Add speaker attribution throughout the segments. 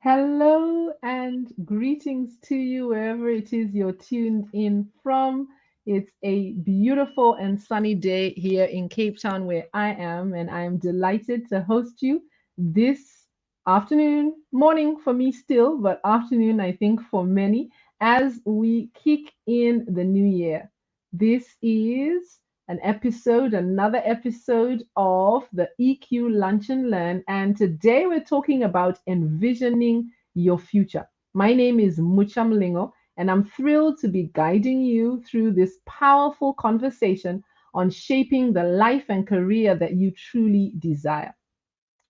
Speaker 1: Hello and greetings to you wherever it is you're tuned in from. It's a beautiful and sunny day here in Cape Town where I am, and I am delighted to host you this afternoon, morning for me still, but afternoon, I think, for many, as we kick in the new year. This is another episode of the EQ Lunch and Learn. And today we're talking about envisioning your future. My name is Mucha Mlingo, and I'm thrilled to be guiding you through this powerful conversation on shaping the life and career that you truly desire.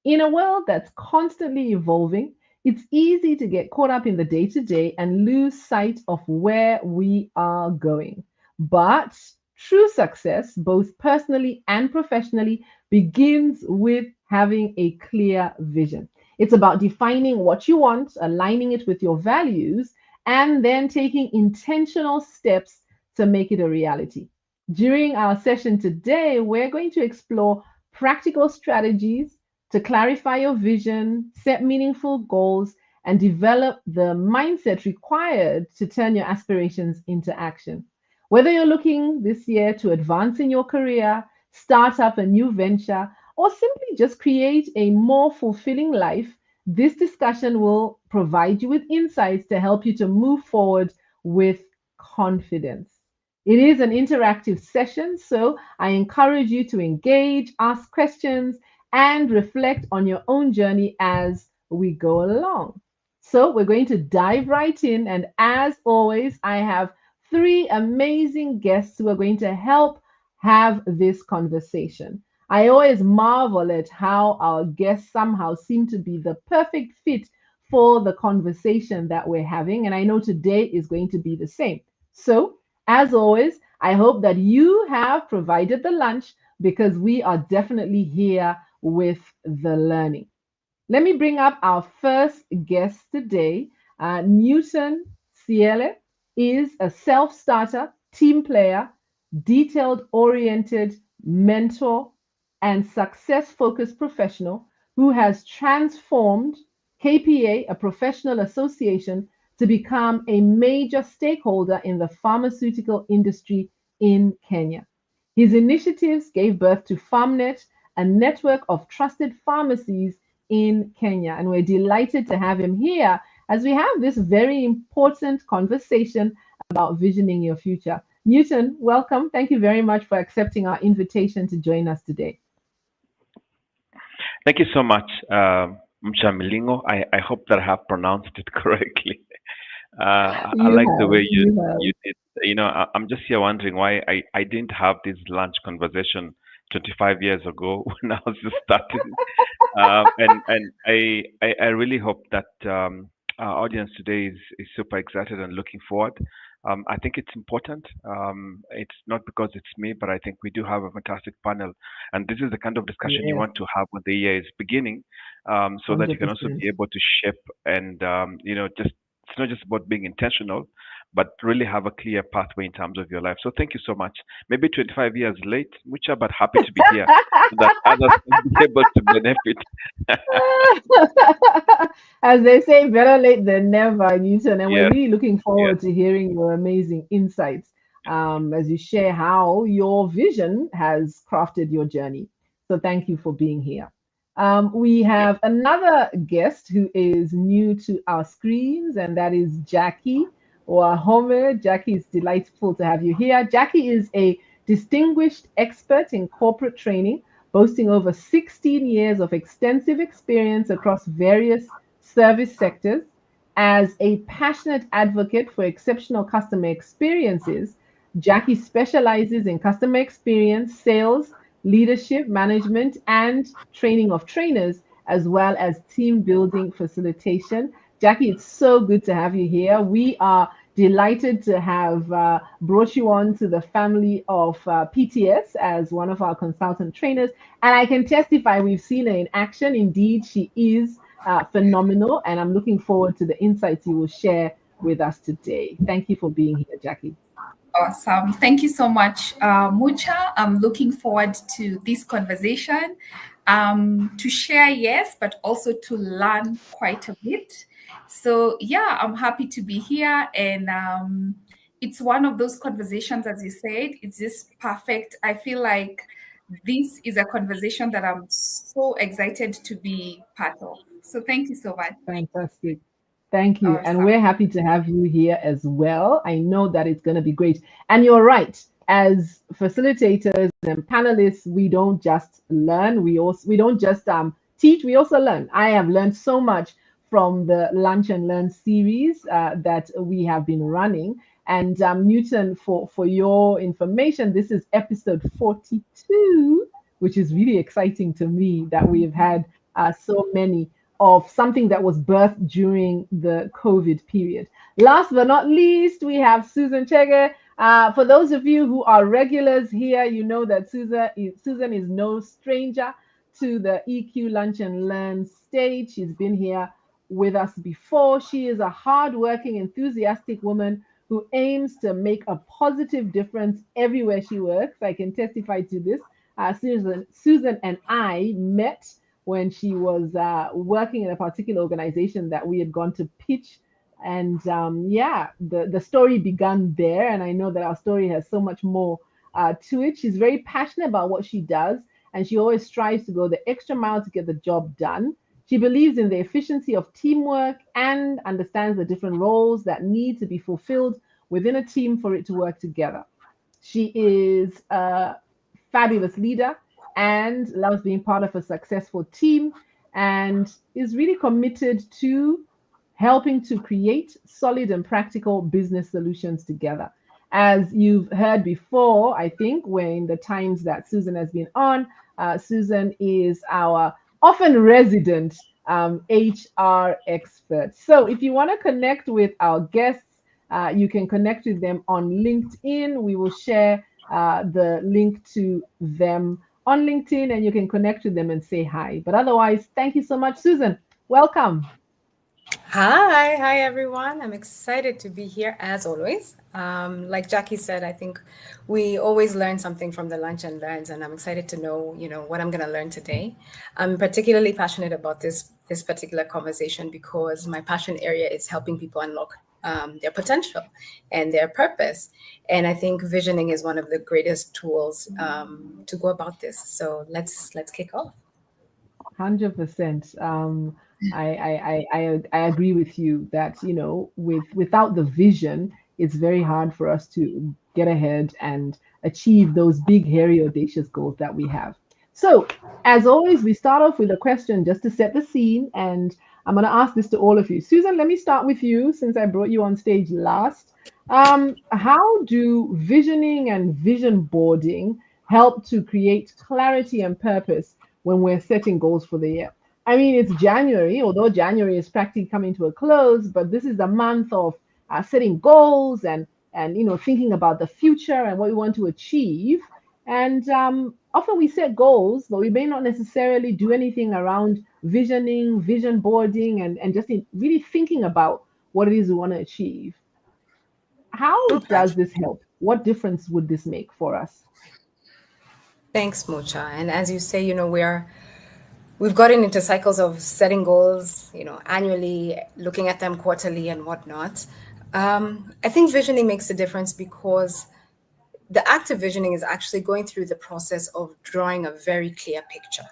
Speaker 1: In a world that's constantly evolving, it's easy to get caught up in the day to day and lose sight of where we are going. But true success, both personally and professionally, begins with having a clear vision. It's about defining what you want, aligning it with your values, and then taking intentional steps to make it a reality. During our session today, we're going to explore practical strategies to clarify your vision, set meaningful goals, and develop the mindset required to turn your aspirations into action. Whether you're looking this year to advance in your career, start up a new venture, or simply just create a more fulfilling life, this discussion will provide you with insights to help you to move forward with confidence. It is an interactive session, so I encourage you to engage, ask questions, and reflect on your own journey as we go along. So, we're going to dive right in. And as always, I have three amazing guests who are going to help have this conversation. I always marvel at how our guests somehow seem to be the perfect fit for the conversation that we're having. And I know today is going to be the same. So, as always, I hope that you have provided the lunch because we are definitely here with the learning. Let me bring up our first guest today. Newton Ciele is a self starter, team player, detailed oriented mentor, and success focused professional who has transformed KPA, a professional association, to become a major stakeholder in the pharmaceutical industry in Kenya. His initiatives gave birth to FarmNet, a network of trusted pharmacies in Kenya. And we're delighted to have him here as we have this very important conversation about visioning your future. Newton, welcome. Thank you very much for accepting our invitation to join us today.
Speaker 2: Thank you so much, Mucha Mlingo. I hope that I have pronounced it correctly. I
Speaker 1: You
Speaker 2: like the way
Speaker 1: have, you have.
Speaker 2: you did. I'm just here wondering why I didn't have this lunch conversation 25 years ago when I was just starting. And I really hope that our audience today is super excited and looking forward. I think it's important. It's not because it's me, but I think we do have a fantastic panel, and this is the kind of discussion you
Speaker 1: Yes,
Speaker 2: want to have when the year is beginning, so that you can also
Speaker 1: 100%.
Speaker 2: be able to shape and just it's not just about being intentional, but really have a clear pathway in terms of your life. So thank you so much. Maybe 25 years late, Mucha, but happy to be here so that others can be able to benefit.
Speaker 1: As they say, better late than never, Newton. And we're
Speaker 2: Yes,
Speaker 1: really looking
Speaker 2: yes.
Speaker 1: forward to hearing your amazing insights as you share how your vision has crafted your journey. So thank you for being here. We
Speaker 2: Yeah.
Speaker 1: have another guest who is new to our screens, and that is Jackie or Homer. Jackie, it's delightful to have you here. Jackie is a distinguished expert in corporate training, boasting over 16 years of extensive experience across various service sectors. As a passionate advocate for exceptional customer experiences, Jackie specializes in customer experience, sales, leadership, management, and training of trainers, as well as team building facilitation. Jackie, it's so good to have you here. We are delighted to have brought you on to the family of PTS as one of our consultant trainers. And I can testify we've seen her in action. Indeed, she is phenomenal. And I'm looking forward to the insights you will share with us today. Thank you for being here, Jackie.
Speaker 3: Awesome. Thank you so much, Mucha. I'm looking forward to this conversation to share, yes, but also to learn quite a bit. So yeah, I'm happy to be here, and it's one of those conversations, as you said, it's just perfect. I feel like this is a conversation that I'm so excited to be part of. So thank you so much.
Speaker 1: Fantastic. Thank you. And
Speaker 3: Awesome.
Speaker 1: we're happy to have you here as well. I know that it's going to be great. And you're right. As facilitators and panelists, we don't just learn, we don't just teach, we also learn. I have learned so much from the Lunch and Learn series that we have been running. And Newton, for your information, this is episode 42, which is really exciting to me that we have had so many of something that was birthed during the COVID period. Last but not least, we have Susan Chege. For those of you who are regulars here, you know that Susan is no stranger to the EQ Lunch and Learn stage. She's been here with us before. She is a hardworking, enthusiastic woman who aims to make a positive difference everywhere she works. I can testify to this. Susan and I met when she was working in a particular organization that we had gone to pitch. And yeah, the story began there. And I know that our story has so much more to it. She's very passionate about what she does, and she always strives to go the extra mile to get the job done. She believes in the efficiency of teamwork and understands the different roles that need to be fulfilled within a team for it to work together. She is a fabulous leader and loves being part of a successful team, and is really committed to helping to create solid and practical business solutions together. As you've heard before, I think, when the times that Susan has been on, Susan is our often resident HR expert. So if you want to connect with our guests, you can connect with them on LinkedIn. We will share the link to them on LinkedIn, and you can connect with them and say hi. But otherwise, thank you so much, Susan. Welcome.
Speaker 4: Hi everyone. I'm excited to be here as always. Like Jackie said, I think we always learn something from the Lunch and Learns, and I'm excited to know, what I'm going to learn today. I'm particularly passionate about this particular conversation because my passion area is helping people unlock their potential and their purpose. And I think visioning is one of the greatest tools to go about this. So let's kick off.
Speaker 1: 100%. I agree with you that, without the vision, it's very hard for us to get ahead and achieve those big, hairy, audacious goals that we have. So, as always, we start off with a question just to set the scene. And I'm going to ask this to all of you. Susan, let me start with you since I brought you on stage last. How do visioning and vision boarding help to create clarity and purpose when we're setting goals for the year? I mean, it's January, although January is practically coming to a close, but this is the month of setting goals and thinking about the future and what we want to achieve. And often we set goals, but we may not necessarily do anything around visioning, vision boarding, and just really thinking about what it is we want to achieve. How
Speaker 4: Okay.
Speaker 1: does this help? What difference would this make for us?
Speaker 4: Thanks, Mucha. And as you say, we've gotten into cycles of setting goals, annually, looking at them quarterly and whatnot. I think visioning makes a difference because the act of visioning is actually going through the process of drawing a very clear picture.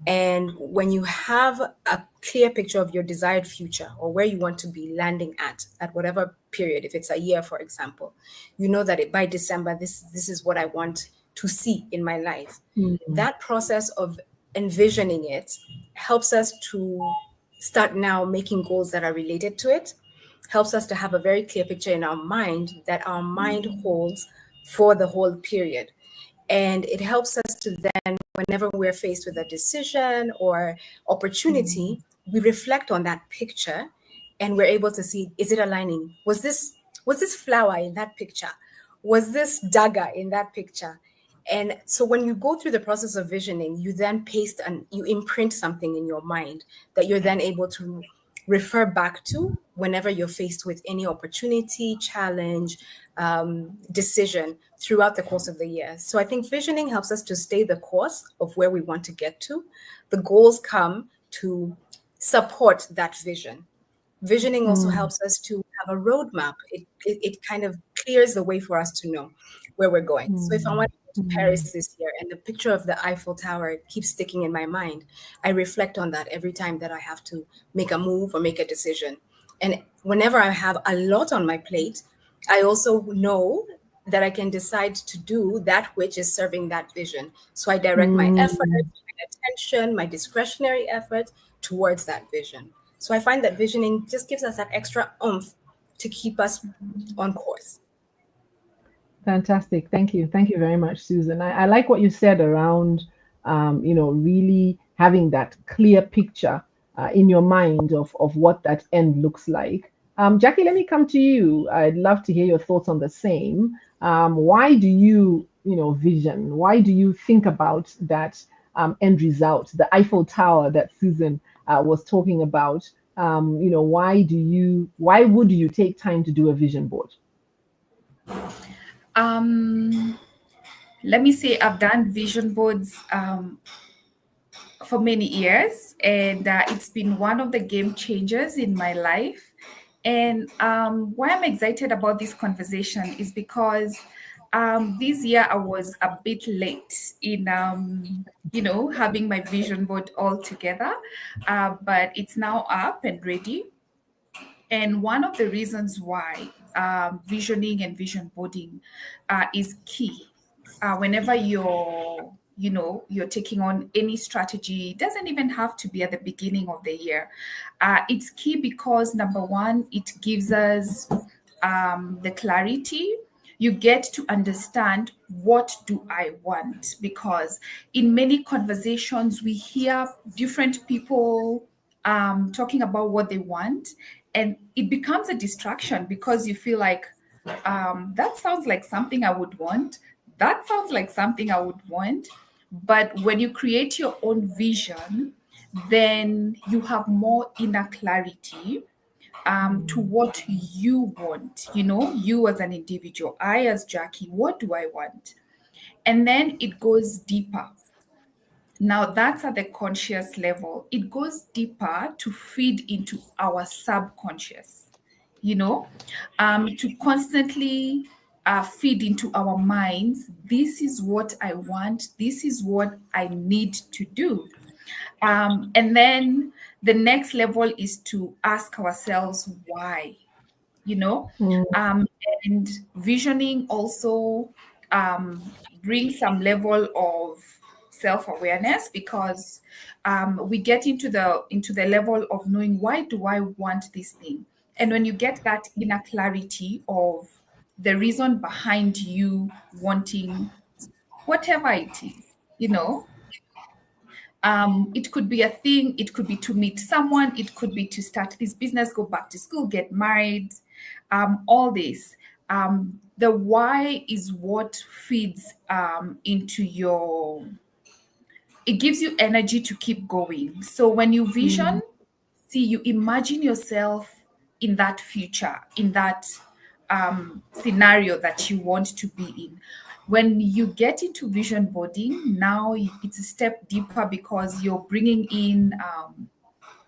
Speaker 4: And when you have a clear picture of your desired future or where you want to be landing at whatever period, if it's a year, for example, you know that by December, this is what I want to see in my life.
Speaker 1: Mhm.
Speaker 4: That process of envisioning it helps us to start now making goals that are related to it, helps us to have a very clear picture in our mind that our mind holds for the whole period. And it helps us to then, whenever we're faced with a decision or opportunity, we reflect on that picture and we're able to see, is it aligning? Was this flower in that picture? Was this dagger in that picture? And so when you go through the process of visioning, you then paste and you imprint something in your mind that you're then able to refer back to whenever you're faced with any opportunity, challenge, decision throughout the course of the year. So I think visioning helps us to stay the course of where we want to get to. The goals come to support that vision. Visioning also
Speaker 1: Mm,
Speaker 4: helps us to have a roadmap. It kind of clears the way for us to know where we're going. So if I
Speaker 1: mm,
Speaker 4: want to go to
Speaker 1: mm,
Speaker 4: Paris this year and the picture of the Eiffel Tower keeps sticking in my mind, I reflect on that every time that I have to make a move or make a decision. And whenever I have a lot on my plate, I also know that I can decide to do that which is serving that vision. So I direct my effort,
Speaker 1: mm.
Speaker 4: my attention, my discretionary effort towards that vision. So I find that visioning just gives us that extra oomph to keep us on course.
Speaker 1: Fantastic. Thank you. Thank you very much, Susan. I like what you said around, really having that clear picture in your mind of what that end looks like. Jackie, let me come to you. I'd love to hear your thoughts on the same. Why do you, vision? Why do you think about that end result, the Eiffel Tower that Susan was talking about? Why would you take time to do a vision board?
Speaker 3: Um, Let me say I've done vision boards for many years, and it's been one of the game changers in my life. And why I'm excited about this conversation is because this year I was a bit late in, having my vision board all together, but it's now up and ready. And one of the reasons why visioning and vision boarding is key whenever you're taking on any strategy. It doesn't even have to be at the beginning of the year. It's key because number one, it gives us the clarity. You get to understand, what do I want? Because in many conversations we hear different people talking about what they want, and it becomes a distraction because you feel like, that sounds like something I would want. That sounds like something I would want. But when you create your own vision, then you have more inner clarity to what you want. You as an individual, I as Jackie, what do I want? And then it goes deeper. Now that's at the conscious level. It goes deeper to feed into our subconscious, to constantly feed into our minds. This is what I want. This is what I need to do. And then the next level is to ask ourselves why, you know
Speaker 1: Mm,
Speaker 3: um, and visioning also brings some level of self-awareness, because we get into the level of knowing, why do I want this thing? And when you get that inner clarity of the reason behind you wanting whatever it is, it could be a thing, it could be to meet someone, it could be to start this business, go back to school, get married, all this. The why is what feeds into your, it gives you energy to keep going. So when you
Speaker 1: mm,
Speaker 3: vision, see, you imagine yourself in that future, in that scenario that you want to be in. When you get into vision boarding, now it's a step deeper, because you're bringing in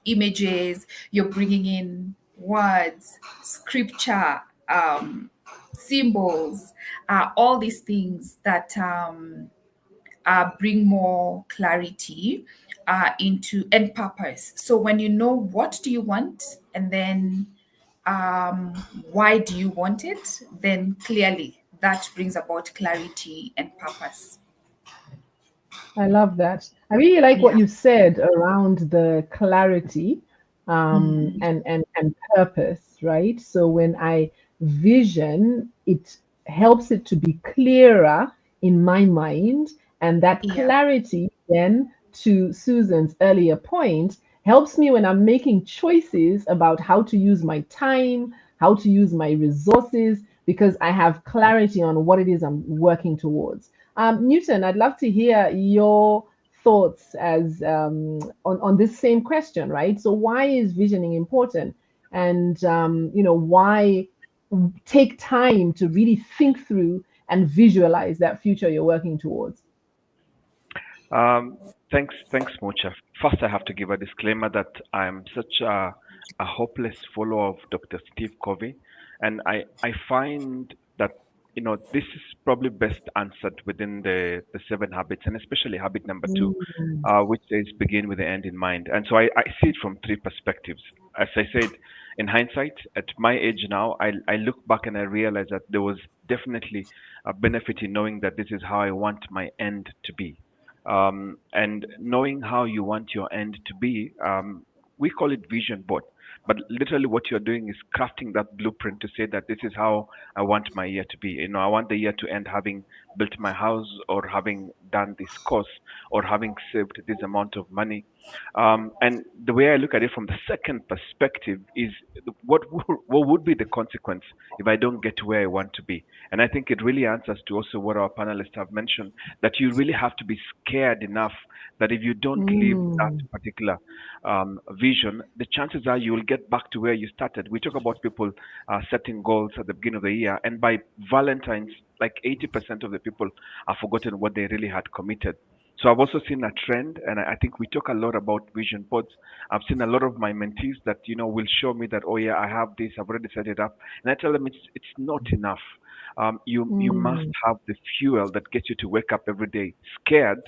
Speaker 3: images, you're bringing in words, scripture, symbols, all these things that bring more clarity into and purpose. So when you know what do you want, and then why do you want it, then clearly that brings about clarity and purpose.
Speaker 1: I love that. I really like what
Speaker 3: Yeah.
Speaker 1: you said around the clarity
Speaker 3: Mm.
Speaker 1: and purpose, right? So when I vision, it helps it to be clearer in my mind, and that
Speaker 3: Yeah.
Speaker 1: clarity then, to Susan's earlier point, helps me when I'm making choices about how to use my time, how to use my resources, because I have clarity on what it is I'm working towards. Newton, I'd love to hear your thoughts as on this same question, right? So why is visioning important, and why take time to really think through and visualize that future you're working towards?
Speaker 2: Thanks, Mocha. First, I have to give a disclaimer that I'm such a hopeless follower of Dr. Steve Covey, and I find that this is probably best answered within the seven habits, and especially habit number two,
Speaker 1: Mm,
Speaker 2: which says begin with the end in mind. And so I see it from three perspectives. As I said, in hindsight, at my age now, I look back and I realize that there was definitely a benefit in knowing that this is how I want my end to be. And knowing how you want your end to be, we call it vision board. But literally, what you're doing is crafting that blueprint to say that this is how I want my year to be. I want the year to end having built my house, or having done this course, or having saved this amount of money. And the way I look at it from the second perspective is what would be the consequence if I don't get to where I want to be? And I think it really answers to also what our panelists have mentioned, that you really have to be scared enough that if you don't live that
Speaker 1: mm,
Speaker 2: particular vision, the chances are you will get back to where you started. We talk about people setting goals at the beginning of the year, and by Valentine's, like 80% of the people have forgotten what they really had committed. So I've also seen a trend, and I think we talk a lot about vision boards. I've seen a lot of my mentees that will show me that, oh yeah, I have this, I've already set it up, and I tell them it's not enough. You must
Speaker 1: mm,
Speaker 2: have the fuel that gets you to wake up every day scared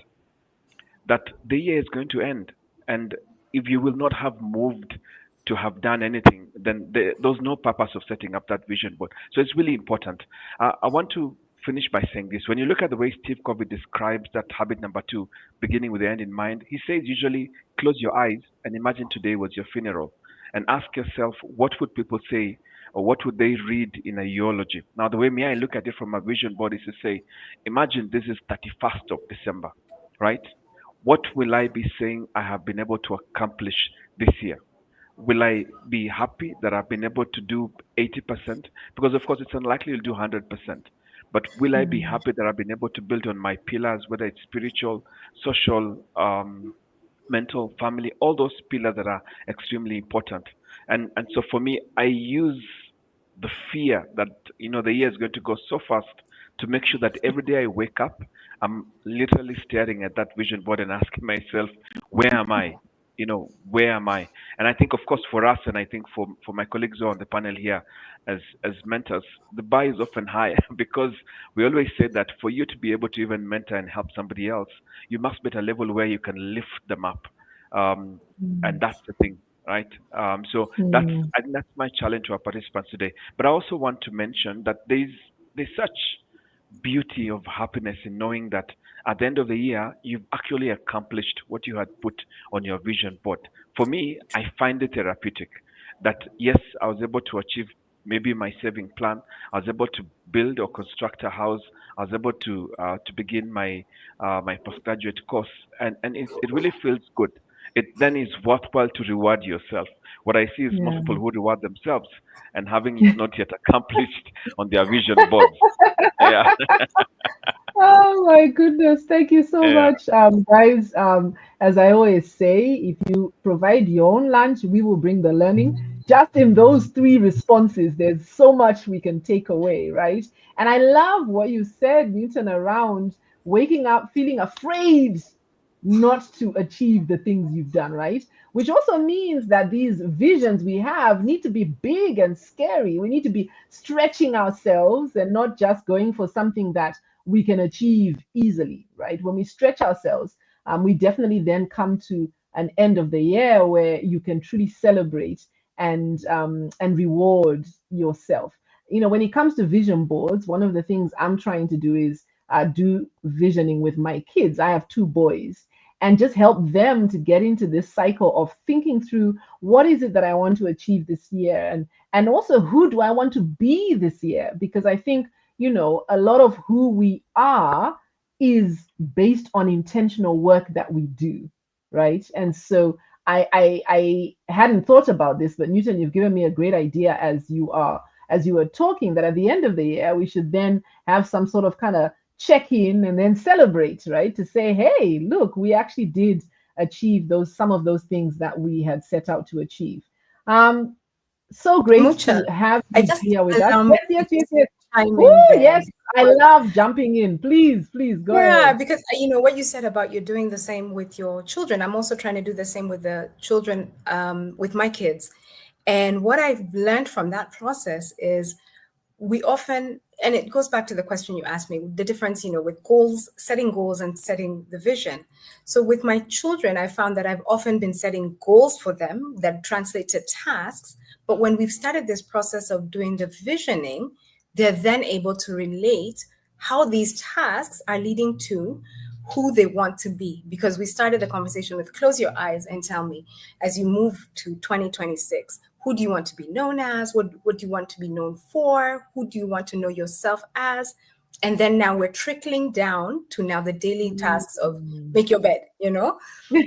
Speaker 2: that the year is going to end. And if you will not have moved to have done anything, then there's no purpose of setting up that vision board. So it's really important. I want to finish by saying this. When you look at the way Steve Covey describes that habit number two, beginning with the end in mind, he says usually close your eyes and imagine today was your funeral, and ask yourself, what would people say, or what would they read in a eulogy? Now, the way me I look at it from a vision board is to say, imagine this is 31st of December, right? What will I be saying I have been able to accomplish this year? Will I be happy that I've been able to do 80%? Because, of course, it's unlikely to do 100%. But will I be
Speaker 1: mm,
Speaker 2: happy that I've been able to build on my pillars, whether it's spiritual, social, mental, family, all those pillars that are extremely important? And so for me, I use the fear that the year is going to go so fast to make sure that every day I wake up, I'm literally staring at that vision board and asking myself, where am I? Where am I? And I think, of course, for us, and I think for my colleagues who are on the panel here as mentors, the bar is often high because we always say that for you to be able to even mentor and help somebody else, you must be at a level where you can lift them up. Um, and
Speaker 1: mm,
Speaker 2: that's the thing, right? So
Speaker 1: mm,
Speaker 2: I think that's my challenge to our participants today. But I also want to mention that there's such beauty of happiness in knowing that at the end of the year, you've actually accomplished what you had put on your vision board. For me, I find it therapeutic that, yes, I was able to achieve maybe my saving plan. I was able to build or construct a house. I was able to begin my postgraduate course, and it really feels good. It then is worthwhile to reward yourself. What I see is most
Speaker 1: yeah.
Speaker 2: people who reward themselves and having it not yet accomplished on their vision boards. Yeah,
Speaker 1: Oh my goodness. Thank you so
Speaker 2: yeah,
Speaker 1: much. Guys, as I always say, if you provide your own lunch, we will bring the learning. Just in those three responses, there's so much we can take away, right? And I love what you said, Newton, around waking up feeling afraid not to achieve the things you've done, right? Which also means that these visions we have need to be big and scary. We need to be stretching ourselves and not just going for something that we can achieve easily, right? When we stretch ourselves, we definitely then come to an end of the year where you can truly celebrate and reward yourself. When it comes to vision boards, one of the things I'm trying to do is do visioning with my kids. I have two boys, and just help them to get into this cycle of thinking through what is it that I want to achieve this year, and also who do I want to be this year, because I think a lot of who we are is based on intentional work that we do, right? And so I hadn't thought about this, but Newton, you've given me a great idea as you were talking, that at the end of the year we should then have some sort of kind of check in and then celebrate, right? To say, hey, look, we actually did achieve some of those things that we had set out to achieve. Um, so great to
Speaker 4: Mucha,
Speaker 1: have
Speaker 4: I
Speaker 1: you
Speaker 4: just
Speaker 1: here with us.
Speaker 4: allow me
Speaker 1: Yes, yes,
Speaker 4: to
Speaker 1: yes,
Speaker 4: just
Speaker 1: yes.
Speaker 4: chime in
Speaker 1: Oh,
Speaker 4: there
Speaker 1: yes. I
Speaker 4: because
Speaker 1: love jumping in. Please, please go
Speaker 4: yeah,
Speaker 1: ahead.
Speaker 4: because what you said about you're doing the same with your children. I'm also trying to do the same with the children, with my kids. And what I've learned from that process is we often, and it goes back to the question you asked me, the difference, with setting goals and setting the vision. So with my children, I found that I've often been setting goals for them that translate to tasks. But when we've started this process of doing the visioning, they're then able to relate how these tasks are leading to who they want to be. Because we started the conversation with close your eyes and tell me, as you move to 2026, who do you want to be known as? What do you want to be known for? Who do you want to know yourself as? And then now we're trickling down to now the daily tasks of make your bed,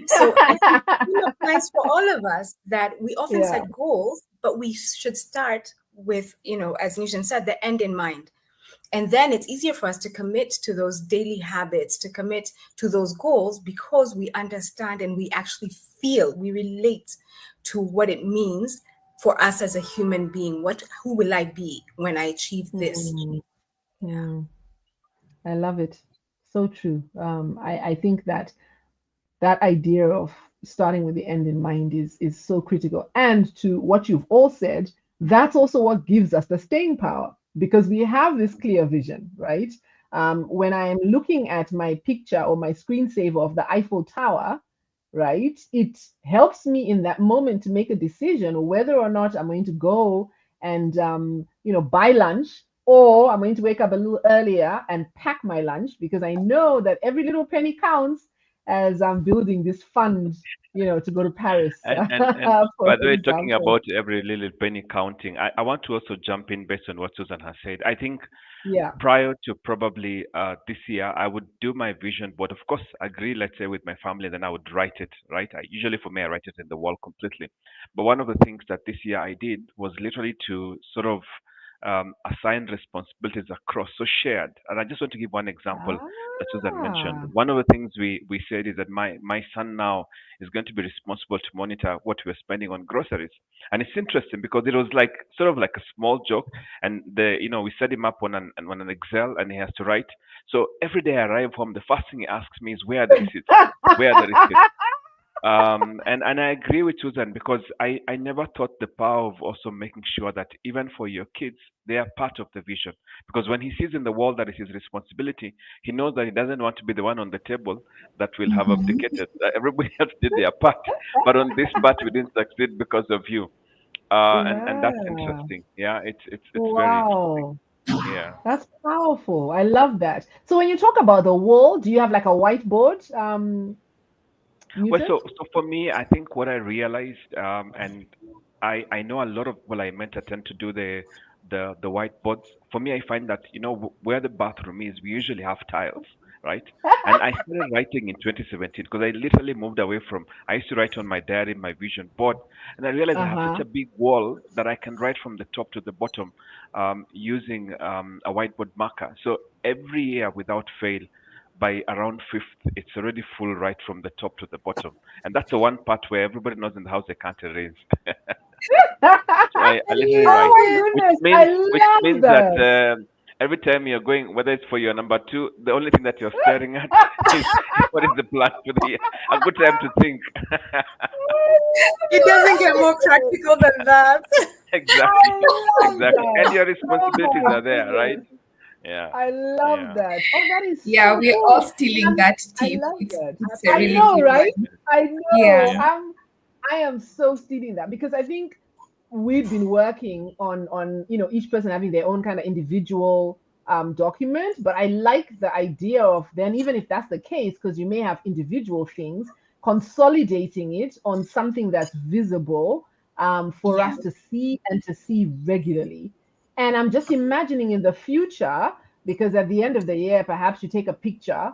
Speaker 4: So I think it applies for all of us that we often set goals, but we should start with, as Newton said, the end in mind. And then it's easier for us to commit to those daily habits, to commit to those goals, because we understand and we actually feel, we relate to what it means for us as a human being. Who will I be when I achieve this?
Speaker 1: Yeah. I love it. So true. I think that idea of starting with the end in mind is so critical. And to what you've all said, that's also what gives us the staying power because we have this clear vision, right? When I'm looking at my picture or my screensaver of the Eiffel Tower, right, it helps me in that moment to make a decision whether or not I'm going to go and buy lunch, or I'm going to wake up a little earlier and pack my lunch because I know that every little penny counts as I'm building this fund, to go to Paris,
Speaker 2: And
Speaker 1: for
Speaker 2: by the way, talking
Speaker 1: example.
Speaker 2: about every little penny counting, I want to also jump in based on what Susan has said. I think
Speaker 1: Yeah.
Speaker 2: prior to probably this year, I would do my vision board. Of course, agree, let's say, with my family, then I would write it, right? Usually for me, I write it in the wall completely. But one of the things that this year I did was literally to sort of assign responsibilities across, so shared. And I just want to give one example that Susan mentioned.
Speaker 1: Ah.
Speaker 2: One of the things we said is that my son now is going to be responsible to monitor what we're spending on groceries. And it's interesting because it was like sort of like a small joke, and we set him up on an Excel, and he has to write. So every day I arrive home, the first thing he asks me is where are the receipts? Where are the receipts? And I agree with Susan because I never thought the power of also making sure that even for your kids, they are part of the vision. Because when he sees in the world that it's his responsibility, he knows that he doesn't want to be the one on the table that will have
Speaker 1: Mhm.
Speaker 2: abdicated. Everybody else did their part, but on this part we didn't succeed because of you. And that's
Speaker 1: Yeah.
Speaker 2: interesting. Yeah, it's very interesting.
Speaker 1: Wow.
Speaker 2: Yeah.
Speaker 1: That's powerful. I love that. So when you talk about the wall, do you have like a whiteboard,
Speaker 2: Well,
Speaker 1: Newton?
Speaker 2: so for me, I think what I realized, and I know a lot of well, I meant I tend to do the whiteboards. For me, I find that where the bathroom is, we usually have tiles, right? And I started writing in 2017 because I literally moved away from. I used to write on my diary, my vision board, and I realized I have such
Speaker 1: Uh-huh.
Speaker 2: a big wall that I can write from the top to the bottom using a whiteboard marker. So every year, without fail, by around fifth, it's already full right from the top to the bottom. And that's the one part where everybody knows in the house they can't erase. So I
Speaker 4: I
Speaker 2: literally
Speaker 4: love
Speaker 2: write,
Speaker 1: Oh my
Speaker 4: it.
Speaker 2: which
Speaker 1: goodness, I
Speaker 2: means which
Speaker 1: love
Speaker 2: means that
Speaker 1: that.
Speaker 2: every time you're going, whether it's for your number two, the only thing that you're staring at is what is the plan for the year. A good time to think.
Speaker 4: It doesn't get more
Speaker 1: I
Speaker 4: practical than that.
Speaker 2: Exactly,
Speaker 1: love
Speaker 2: exactly. And
Speaker 1: that.
Speaker 2: your
Speaker 1: Oh
Speaker 2: responsibilities
Speaker 1: my
Speaker 2: are there, right?
Speaker 1: goodness.
Speaker 2: Yeah,
Speaker 1: I love
Speaker 2: yeah.
Speaker 1: that. Oh, that is
Speaker 3: Yeah,
Speaker 1: so
Speaker 3: we're all
Speaker 1: cool.
Speaker 3: stealing that
Speaker 1: I
Speaker 3: tip.
Speaker 1: love
Speaker 3: It's
Speaker 1: that.
Speaker 3: it's a
Speaker 1: I
Speaker 3: really
Speaker 1: know,
Speaker 3: good
Speaker 2: Absolutely.
Speaker 1: right?
Speaker 3: one.
Speaker 1: I
Speaker 3: Yeah.
Speaker 1: know. I am so stealing that because I think we've been working on each person having their own kind of individual document, but I like the idea of then, even if that's the case, because you may have individual things, consolidating it on something that's visible, for
Speaker 3: Yeah.
Speaker 1: us to see and to see regularly. And I'm just imagining in the future, because at the end of the year perhaps you take a picture,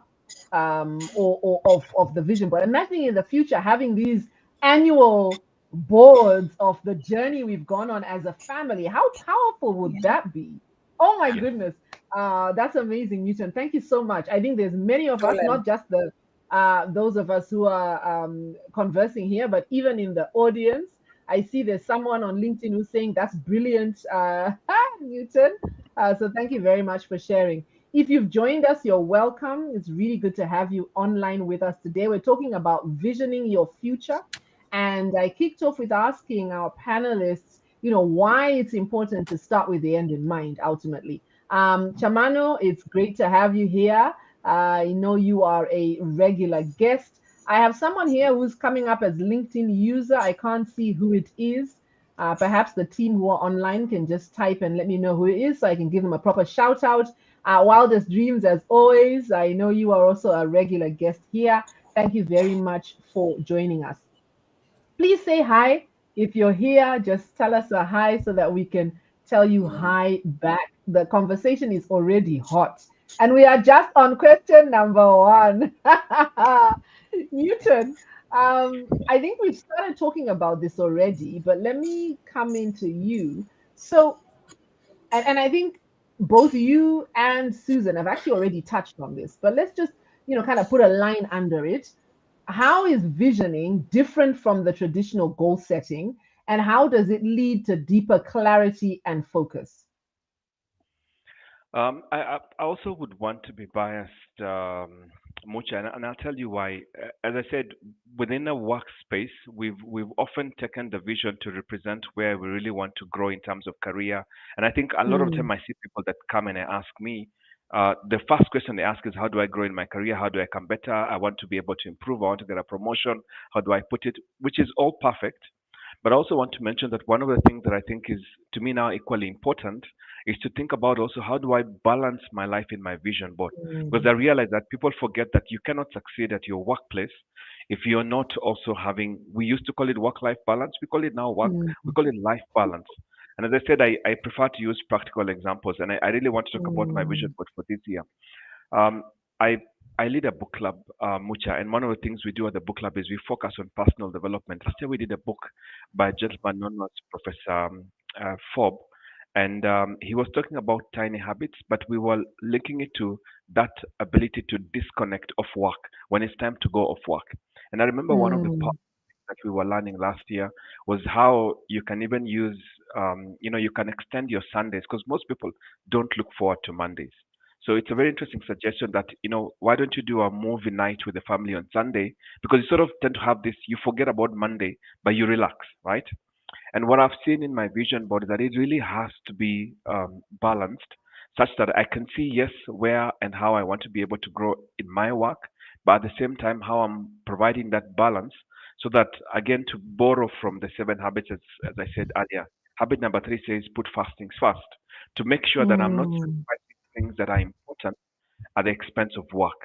Speaker 1: or of the vision, but imagining in the future having these annual boards of the journey we've gone on as a family. How powerful would
Speaker 3: Yeah.
Speaker 1: that be? Oh my
Speaker 2: Yeah.
Speaker 1: goodness. That's amazing, Newton. Thank you so much. I think there's many of us,
Speaker 4: Dolan.
Speaker 1: not just the those of us who are conversing here, but even in the audience. I see there's someone on LinkedIn who's saying that's brilliant, Newton. So thank you very much for sharing. If you've joined us, you're welcome. It's really good to have you online with us today. We're talking about visioning your future. And I kicked off with asking our panelists, why it's important to start with the end in mind, ultimately. Chamano, it's great to have you here. I know you are a regular guest. I have someone here who's coming up as LinkedIn user. I can't see who it is. Perhaps the team who are online can just type and let me know who it is so I can give them a proper shout out. Wildest Dreams, as always. I know you are also a regular guest here. Thank you very much for joining us. Please say hi. If you're here, just tell us a hi so that we can tell you hi back. The conversation is already hot. And we are just on question number one. Newton, I think we've started talking about this already, but let me come into you. So, and I think both you and Susan have actually already touched on this, but let's just, kind of put a line under it. How is visioning different from the traditional goal setting, and how does it lead to deeper clarity and focus?
Speaker 2: I also would want to be biased, Mucha, and I'll tell you why. As I said, within a workspace, we've often taken the vision to represent where we really want to grow in terms of career. And I think a lot of
Speaker 1: Mm,
Speaker 2: time I see people that come and ask me, the first question they ask is, how do I grow in my career? How do I become better? I want to be able to improve. I want to get a promotion. How do I put it? Which is all perfect. But I also want to mention that one of the things that I think is, to me now, equally important is to think about also how do I balance my life in my vision board? Because
Speaker 1: mm,
Speaker 2: I realize that people forget that you cannot succeed at your workplace if you're not also having, we used to call it work life balance, we call it now work,
Speaker 1: mm,
Speaker 2: we call it life balance. And as I said, I prefer to use practical examples, and I really want to talk about my vision
Speaker 1: mm,
Speaker 2: board for this year. Um, I I lead a book club, Mucha, and one of the things we do at the book club is we focus on personal development. Last year we did a book by a gentleman known as Professor Fob, and he was talking about tiny habits, but we were linking it to that ability to disconnect off work when it's time to go off work. And I remember one of the
Speaker 1: mm,
Speaker 2: that we were learning last year was how you can even use, you can extend your Sundays because most people don't look forward to Mondays. So it's a very interesting suggestion that, why don't you do a movie night with the family on Sunday? Because you sort of tend to have this, you forget about Monday, but you relax, right? And what I've seen in my vision board is that it really has to be balanced such that I can see, yes, where and how I want to be able to grow in my work, but at the same time, how I'm providing that balance so that, again, to borrow from the seven habits, as I said earlier, habit number three says put first things first to make sure that I'm not
Speaker 1: mm,
Speaker 2: sacrificing things that are important at the expense of work.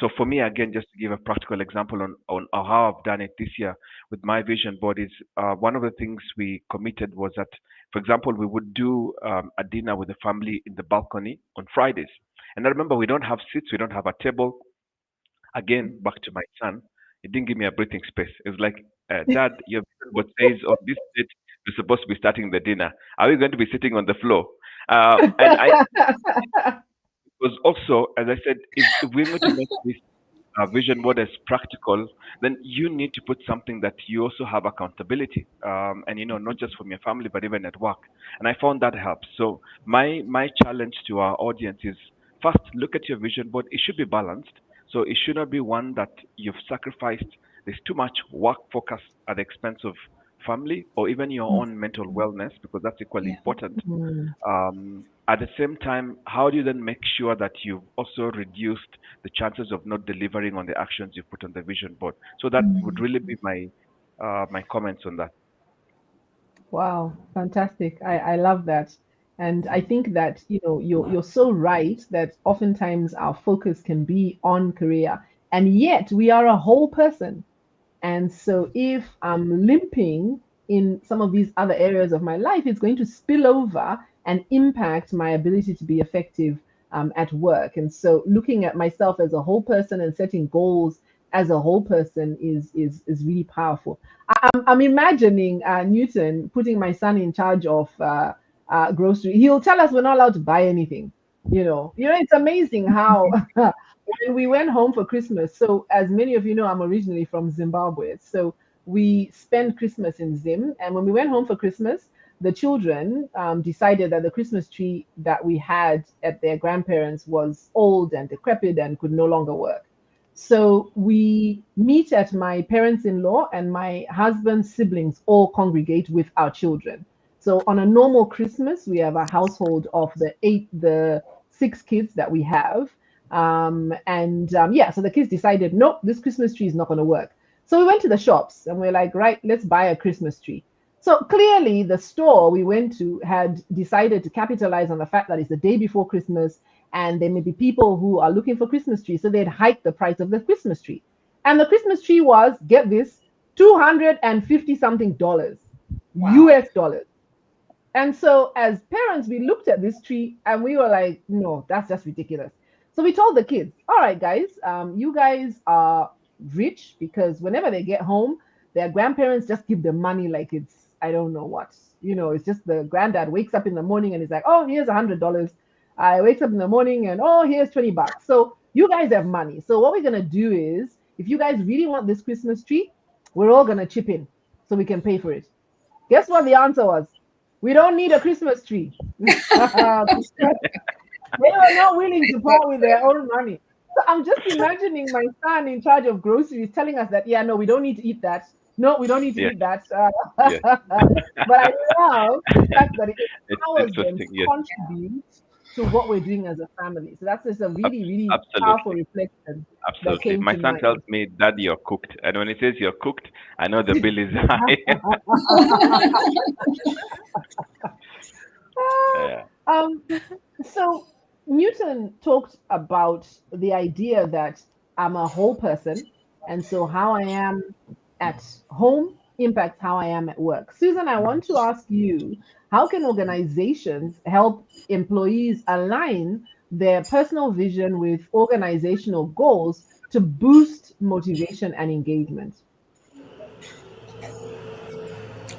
Speaker 2: So for me, again, just to give a practical example on how I've done it this year with my vision board is one of the things we committed was that, for example, we would do a dinner with the family in the balcony on Fridays. And I remember we don't have seats, we don't have a table. Again, back to my son, he didn't give me a breathing space. It was like, Dad, your vision board says on this date we're supposed to be starting the dinner. Are we going to be sitting on the floor? And I was also, as I said, if we're going to make this vision board as practical, then you need to put something that you also have accountability, and not just from your family, but even at work. And I found that helps. So my challenge to our audience is first look at your vision board. It should be balanced. So it should not be one that you've sacrificed. There's too much work focus at the expense of family or even your own mental wellness, because that's equally
Speaker 3: Yeah.
Speaker 2: important.
Speaker 1: mm,
Speaker 2: At the same time, how do you then make sure that you've also reduced the chances of not delivering on the actions you put on the vision board? So that would really be my comments on that.
Speaker 1: Wow, fantastic. I love that. And I think that, you're so right that oftentimes our focus can be on career, and yet we are a whole person. And so if I'm limping in some of these other areas of my life, it's going to spill over and impact my ability to be effective at work. And so looking at myself as a whole person and setting goals as a whole person is really powerful. I'm imagining Newton putting my son in charge of grocery. He'll tell us we're not allowed to buy anything. It's amazing how when we went home for Christmas. So, as many of you know, I'm originally from Zimbabwe. So, we spend Christmas in Zim. And when we went home for Christmas, the children decided that the Christmas tree that we had at their grandparents was old and decrepit and could no longer work. So we meet at my parents-in-law, and my husband's siblings all congregate with our children. So on a normal Christmas, we have a household of the 6 kids that we have. So the kids decided, nope, this Christmas tree is not going to work. So we went to the shops and we're like, right, let's buy a Christmas tree. So clearly, the store we went to had decided to capitalize on the fact that it's the day before Christmas, and there may be people who are looking for Christmas trees. So they'd hike the price of the Christmas tree. And the Christmas tree was, get this, $250 something
Speaker 3: Wow.
Speaker 1: US dollars. And so, as parents, we looked at this tree and we were like, no, that's just ridiculous. So we told the kids, all right, guys, you guys are rich, because whenever they get home, their grandparents just give them money like it's, I don't know what. It's just the granddad wakes up in the morning and he's like, oh, here's $100. I wakes up in the morning and, oh, here's $20. So you guys have money. So what we're going to do is, if you guys really want this Christmas tree, we're all going to chip in so we can pay for it. Guess what the answer was? We don't need a Christmas tree. They were not willing to part with their own money. So I'm just imagining my son in charge of groceries telling us that, yeah, no, we don't need to eat that. No, we don't need to
Speaker 2: Yeah.
Speaker 1: eat that.
Speaker 2: Yeah.
Speaker 1: But I love the fact that it
Speaker 2: It's
Speaker 1: empowers them
Speaker 2: interesting.
Speaker 1: to
Speaker 2: Yes.
Speaker 1: contribute to what we're doing as a family. So that's just a really, really powerful
Speaker 2: Absolutely.
Speaker 1: reflection that
Speaker 2: Absolutely.
Speaker 1: came
Speaker 2: My
Speaker 1: to
Speaker 2: son tells
Speaker 1: mind.
Speaker 2: me, Daddy, you're cooked. And when he says you're cooked, I know the bill is high. Yeah.
Speaker 1: um, so Newton talked about the idea that I'm a whole person, and so how I am at home impacts how I am at work. Susan, I want to ask you, how can organizations help employees align their personal vision with organizational goals to boost motivation and engagement?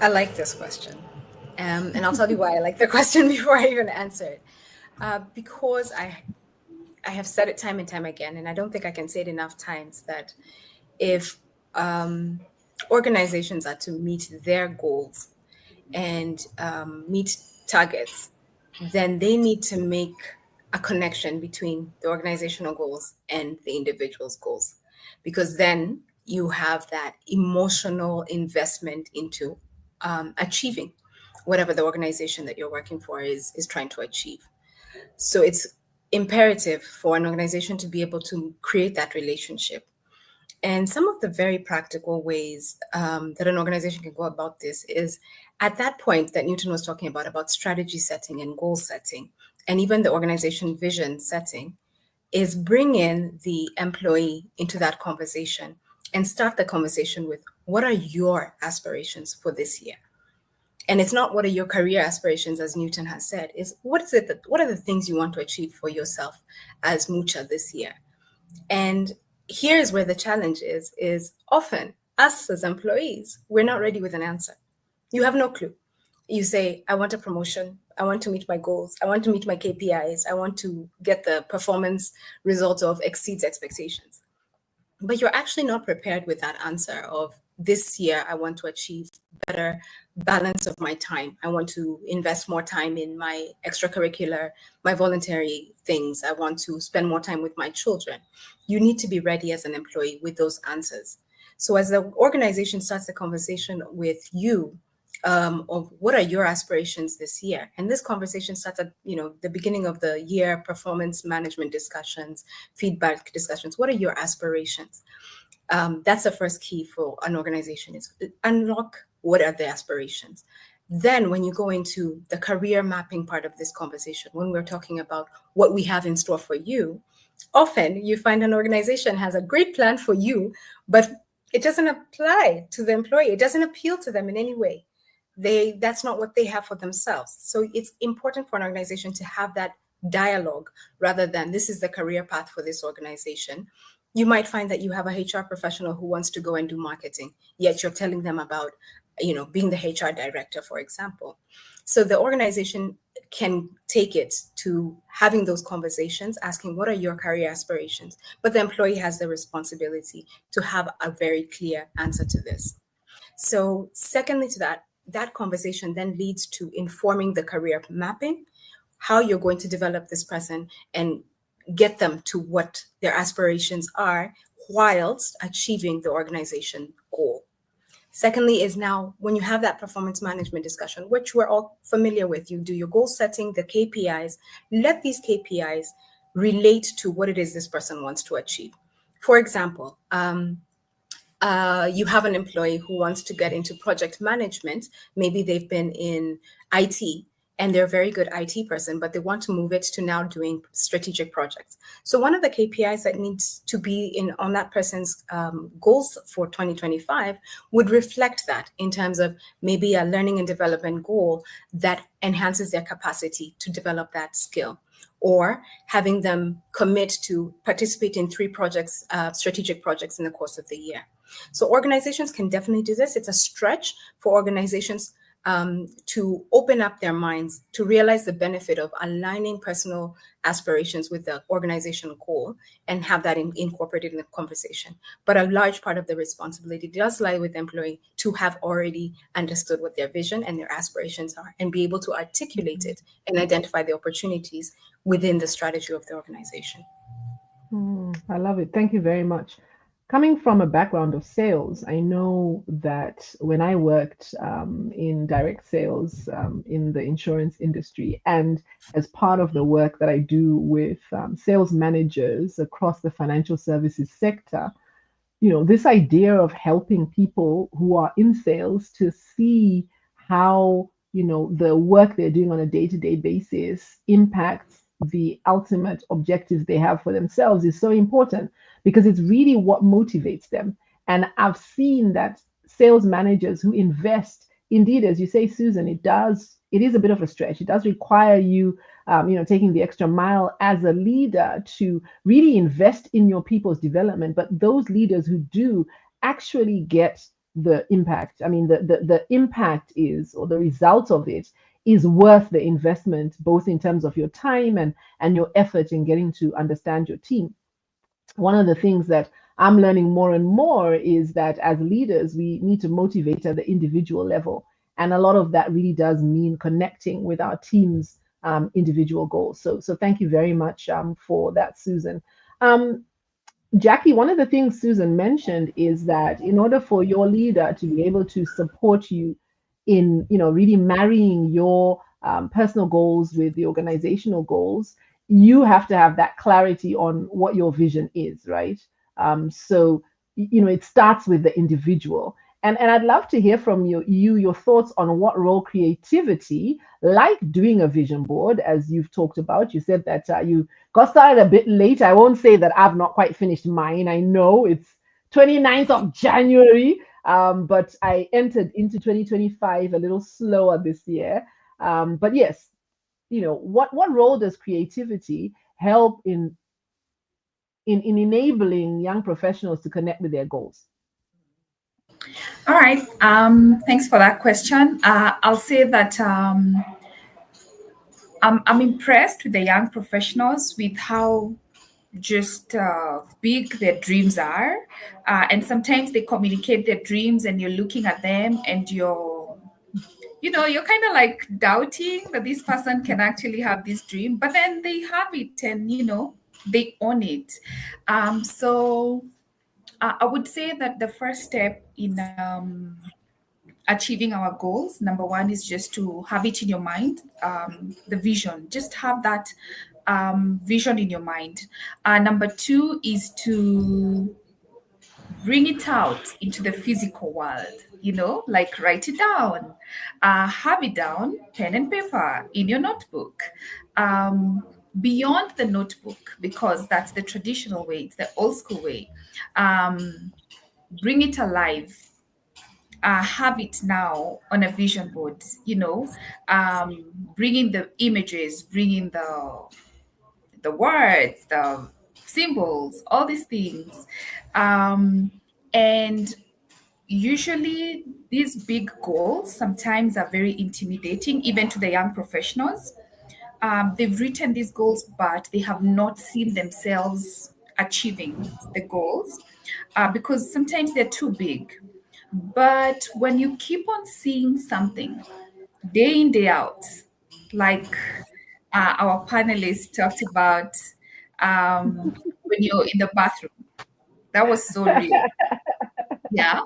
Speaker 4: I like this question. And I'll tell you why I like the question before I even answer it. Because I have said it time and time again, and I don't think I can say it enough times, that if organizations are to meet their goals and meet targets, then they need to make a connection between the organizational goals and the individual's goals, because then you have that emotional investment into achieving whatever the organization that you're working for is trying to achieve. So it's imperative for an organization to be able to create that relationship. And some of the very practical ways that an organization can go about this is, at that point that Newton was talking about strategy setting and goal setting, and even the organization vision setting, is bring in the employee into that conversation and start the conversation with, what are your aspirations for this year? And it's not what are your career aspirations, as Newton has said, is what are the things you want to achieve for yourself as Mucha this year? And here's where the challenge is often us as employees, we're not ready with an answer. You have no clue. You say, I want a promotion. I want to meet my goals. I want to meet my KPIs. I want to get the performance result of exceeds expectations. But you're actually not prepared with that answer of, this year, I want to achieve better balance of my time. I want to invest more time in my extracurricular, my voluntary things. I want to spend more time with my children. You need to be ready as an employee with those answers. So as the organization starts the conversation with you, of what are your aspirations this year, and this conversation starts at the beginning of the year performance management discussions, feedback discussions. What are your aspirations? That's the first key for an organization, is unlock what are the aspirations. Then when you go into the career mapping part of this conversation, when we're talking about what we have in store for you, often you find an organization has a great plan for you, but it doesn't apply to the employee. It doesn't appeal to them in any way. That's not what they have for themselves. So it's important for an organization to have that dialogue, rather than, this is the career path for this organization. You might find that you have a HR professional who wants to go and do marketing, yet you're telling them about, being the HR director, for example. So the organization can take it to having those conversations, asking, what are your career aspirations? But the employee has the responsibility to have a very clear answer to this. So secondly to that conversation then leads to informing the career mapping, how you're going to develop this person and get them to what their aspirations are, whilst achieving the organization goal. Secondly, is now when you have that performance management discussion, which we're all familiar with, you do your goal setting, the KPIs, let these KPIs relate to what it is this person wants to achieve. For example, you have an employee who wants to get into project management. Maybe they've been in IT and they're a very good IT person, but they want to move it to now doing strategic projects. So one of the KPIs that needs to be in on that person's goals for 2025 would reflect that in terms of maybe a learning and development goal that enhances their capacity to develop that skill, or having them commit to participate in 3 projects, strategic projects in the course of the year. So organizations can definitely do this. It's a stretch for organizations to open up their minds, to realize the benefit of aligning personal aspirations with the organizational goal and have that incorporated in the conversation. But a large part of the responsibility does lie with the employee to have already understood what their vision and their aspirations are and be able to articulate it and identify the opportunities within the strategy of the organization.
Speaker 1: I love it. Thank you very much. Coming from a background of sales, I know that when I worked in direct sales in the insurance industry, and as part of the work that I do with sales managers across the financial services sector, this idea of helping people who are in sales to see how, the work they're doing on a day-to-day basis impacts the ultimate objectives they have for themselves is so important because it's really what motivates them. And I've seen that sales managers who invest, indeed, as you say, Susan, it is a bit of a stretch. It does require you, taking the extra mile as a leader to really invest in your people's development. But those leaders who do actually get the impact, the impact is, or the result of it is worth the investment, both in terms of your time and your effort in getting to understand your team. One of the things that I'm learning more and more is that as leaders, we need to motivate at the individual level. And a lot of that really does mean connecting with our team's individual goals. So thank you very much for that, Susan. Jackie, one of the things Susan mentioned is that in order for your leader to be able to support you in, really marrying your personal goals with the organizational goals, you have to have that clarity on what your vision is, right? So, it starts with the individual. And I'd love to hear from your thoughts on what role creativity, like doing a vision board, as you've talked about. You said that you got started a bit late. I won't say that I've not quite finished mine. I know it's 29th of January, but I entered into 2025 a little slower this year. But yes, what role does creativity help in enabling young professionals to connect with their goals?
Speaker 3: All right. Thanks for that question. I'll say that I'm impressed with the young professionals with how just big their dreams are. And sometimes they communicate their dreams and you're looking at them and you're kind of like doubting that this person can actually have this dream, but then they have it and, they own it. So I would say that the first step in achieving our goals, number one, is just to have it in your mind, the vision. Just have that vision in your mind. Number two is to bring it out into the physical world, like write it down, have it down, pen and paper in your notebook. Beyond the notebook, because that's the traditional way, it's the old school way. Bring it alive. Have it now on a vision board, bringing the images, bringing the words, the symbols, all these things. And usually these big goals sometimes are very intimidating, even to the young professionals. They've written these goals, but they have not seen themselves achieving the goals because sometimes they're too big. But when you keep on seeing something day in, day out, like our panelists talked about when you're in the bathroom, That was so real. Yeah.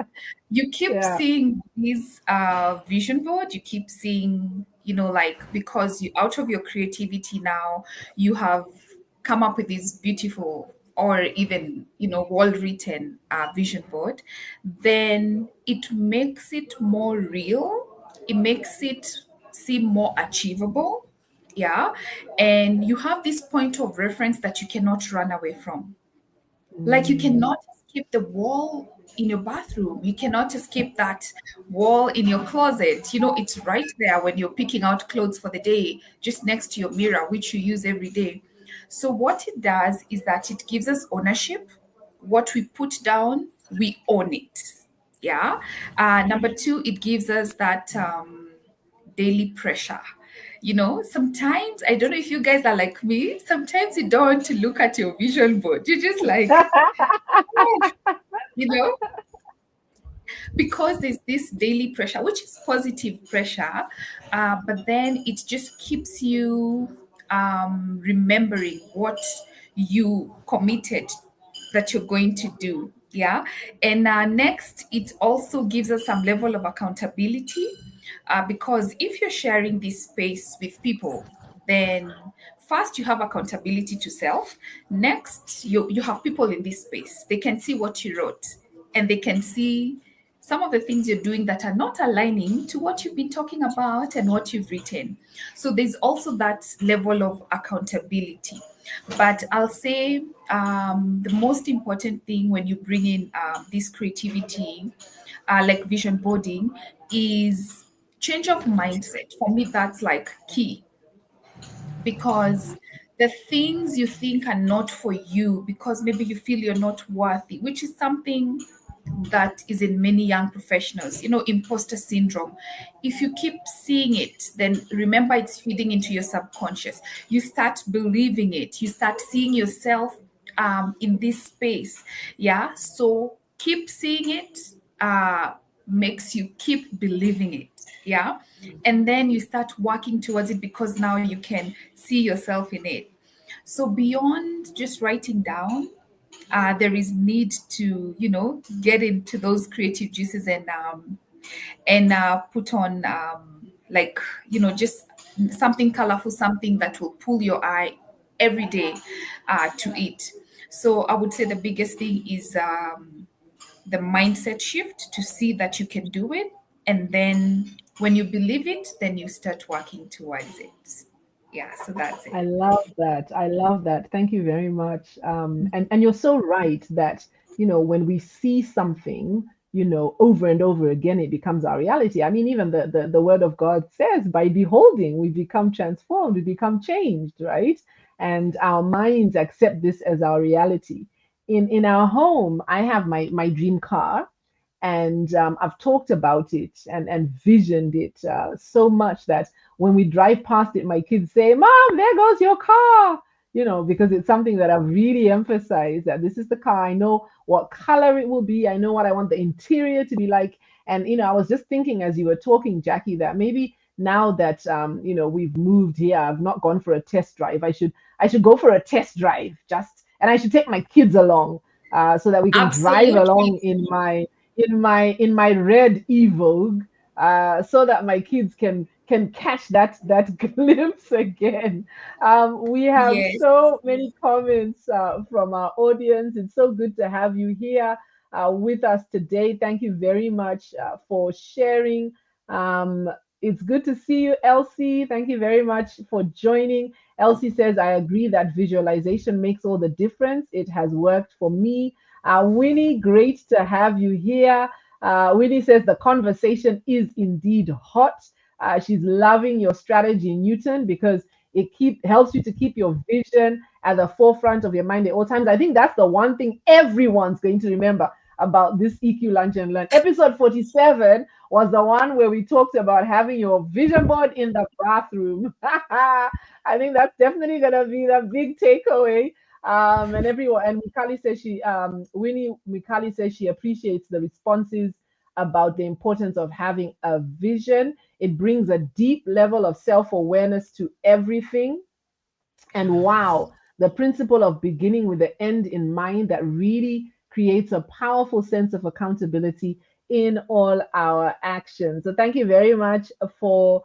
Speaker 3: You keep
Speaker 1: Yeah.
Speaker 3: seeing these vision board, you keep seeing, like, because you, out of your creativity now, you have come up with this beautiful or even, well written vision board, then it makes it more real. It makes it seem more achievable. Yeah. And you have this point of reference that you cannot run away from. Like, you
Speaker 1: Mm.
Speaker 3: cannot escape the wall in your bathroom. You cannot escape that wall in your closet. It's right there when you're picking out clothes for the day, just next to your mirror, which you use every day. So, what it does is that it gives us ownership. What we put down, we own it. Yeah. Number two, it gives us that daily pressure. Sometimes, I don't know if you guys are like me, sometimes you don't want to look at your vision board. You're just like, you know, because there's this daily pressure, which is positive pressure, but then it just keeps you remembering what you committed that you're going to do. Yeah. And next, it also gives us some level of accountability, because if you're sharing this space with people, then first you have accountability to self. Next, you have people in this space. They can see what you wrote, and they can see some of the things you're doing that are not aligning to what you've been talking about and what you've written. So there's also that level of accountability. But I'll say the most important thing when you bring in this creativity, like vision boarding, is change of mindset. For me, that's like key, because the things you think are not for you because maybe you feel you're not worthy, which is something that is in many young professionals, imposter syndrome. If you keep seeing it, then remember it's feeding into your subconscious. You start believing it, you start seeing yourself in this space. Yeah. So keep seeing it, makes you keep believing it. Yeah. And then you start working towards it because now you can see yourself in it. So beyond just writing down, there is need to get into those creative juices and put on like just something colorful, something that will pull your eye every day to it. So I would say the biggest thing is the mindset shift to see that you can do it, and then when you believe it, then you start working towards it. Yeah, so that's it.
Speaker 1: I love that. I love that. Thank you very much. And you're so right that, when we see something, over and over again, it becomes our reality. I mean, even the word of God says, by beholding, we become transformed, we become changed, right? And our minds accept this as our reality. In our home, I have my dream car, and I've talked about it and visioned it so much that when we drive past it, my kids say, "Mom, there goes your car." Because it's something that I've really emphasized, that this is the car. I know what color it will be. I know what I want the interior to be like. And I was just thinking as you were talking, Jackie, that maybe now that we've moved here, I've not gone for a test drive. I should go for a test drive, and I should take my kids along, so that we can drive
Speaker 3: Absolutely.
Speaker 1: along in my red Evoque, so that my kids can catch that glimpse again. We have
Speaker 3: Yes.
Speaker 1: so many comments from our audience. It's so good to have you here with us today. Thank you very much for sharing. Um, it's good to see you, Elsie. Thank you very much for joining. Elsie says, I agree that visualization makes all the difference. It has worked for me. Winnie, great to have you here. Winnie says the conversation is indeed hot. She's loving your strategy, Newton, because it helps you to keep your vision at the forefront of your mind at all times. I think that's the one thing everyone's going to remember about this EQ Lunch and Learn. Episode 47 was the one where we talked about having your vision board in the bathroom. I think that's definitely going to be the big takeaway. And everyone, and Mikali says Winnie Mikali says she appreciates the responses about the importance of having a vision. It brings a deep level of self-awareness to everything. And wow, the principle of beginning with the end in mind, that really creates a powerful sense of accountability in all our actions. So thank you very much for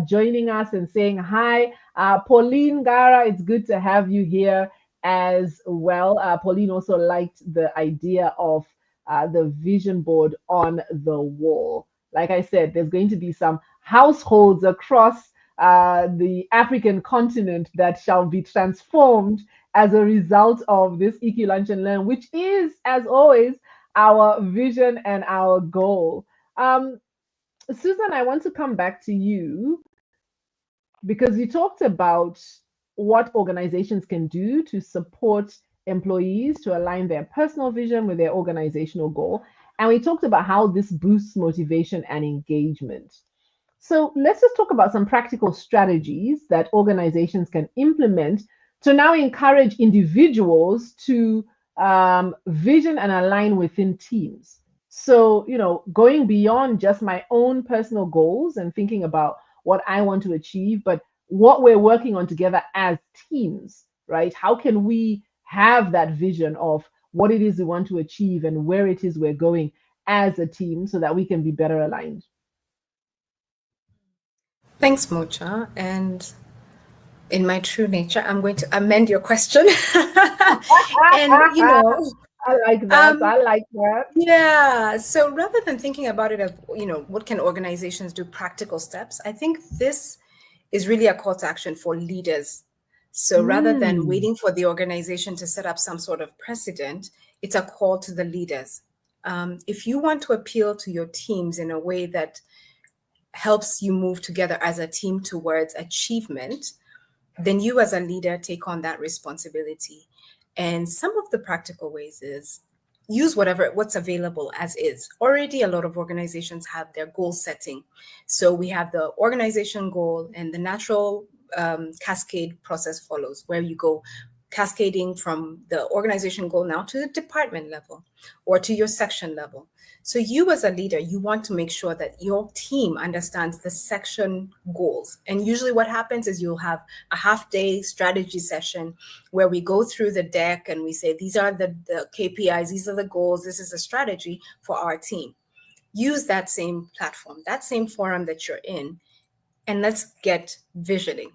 Speaker 1: joining us and saying hi. Pauline Gara, it's good to have you here as well. Pauline also liked the idea of the vision board on the wall. Like I said, there's going to be some households across the African continent that shall be transformed as a result of this EQ Lunch and Learn, which is, as always, our vision and our goal. Susan, I want to come back to you because you talked about what organizations can do to support employees to align their personal vision with their organizational goal. And we talked about how this boosts motivation and engagement. So let's just talk about some practical strategies that organizations can implement to now encourage individuals to vision and align within teams. So, going beyond just my own personal goals and thinking about what I want to achieve, but what we're working on together as teams, right? How can we have that vision of what it is we want to achieve and where it is we're going as a team so that we can be better aligned?
Speaker 4: Thanks, Mucha. And in my true nature, I'm going to amend your question. And,
Speaker 1: I like that. I like that.
Speaker 4: Yeah. So rather than thinking about it as, what can organizations do, practical steps, I think this is really a call to action for leaders. So rather than waiting for the organization to set up some sort of precedent, it's a call to the leaders. If you want to appeal to your teams in a way that helps you move together as a team towards achievement, then you as a leader take on that responsibility. And some of the practical ways is use what's available as is. Already a lot of organizations have their goal setting. So we have the organization goal, and the natural cascade process follows, where you go cascading from the organization goal now to the department level or to your section level. So you as a leader, you want to make sure that your team understands the section goals. And usually what happens is you'll have a half-day strategy session where we go through the deck and we say, these are the KPIs, these are the goals, this is a strategy for our team. Use that same platform, that same forum that you're in, and let's get visioning.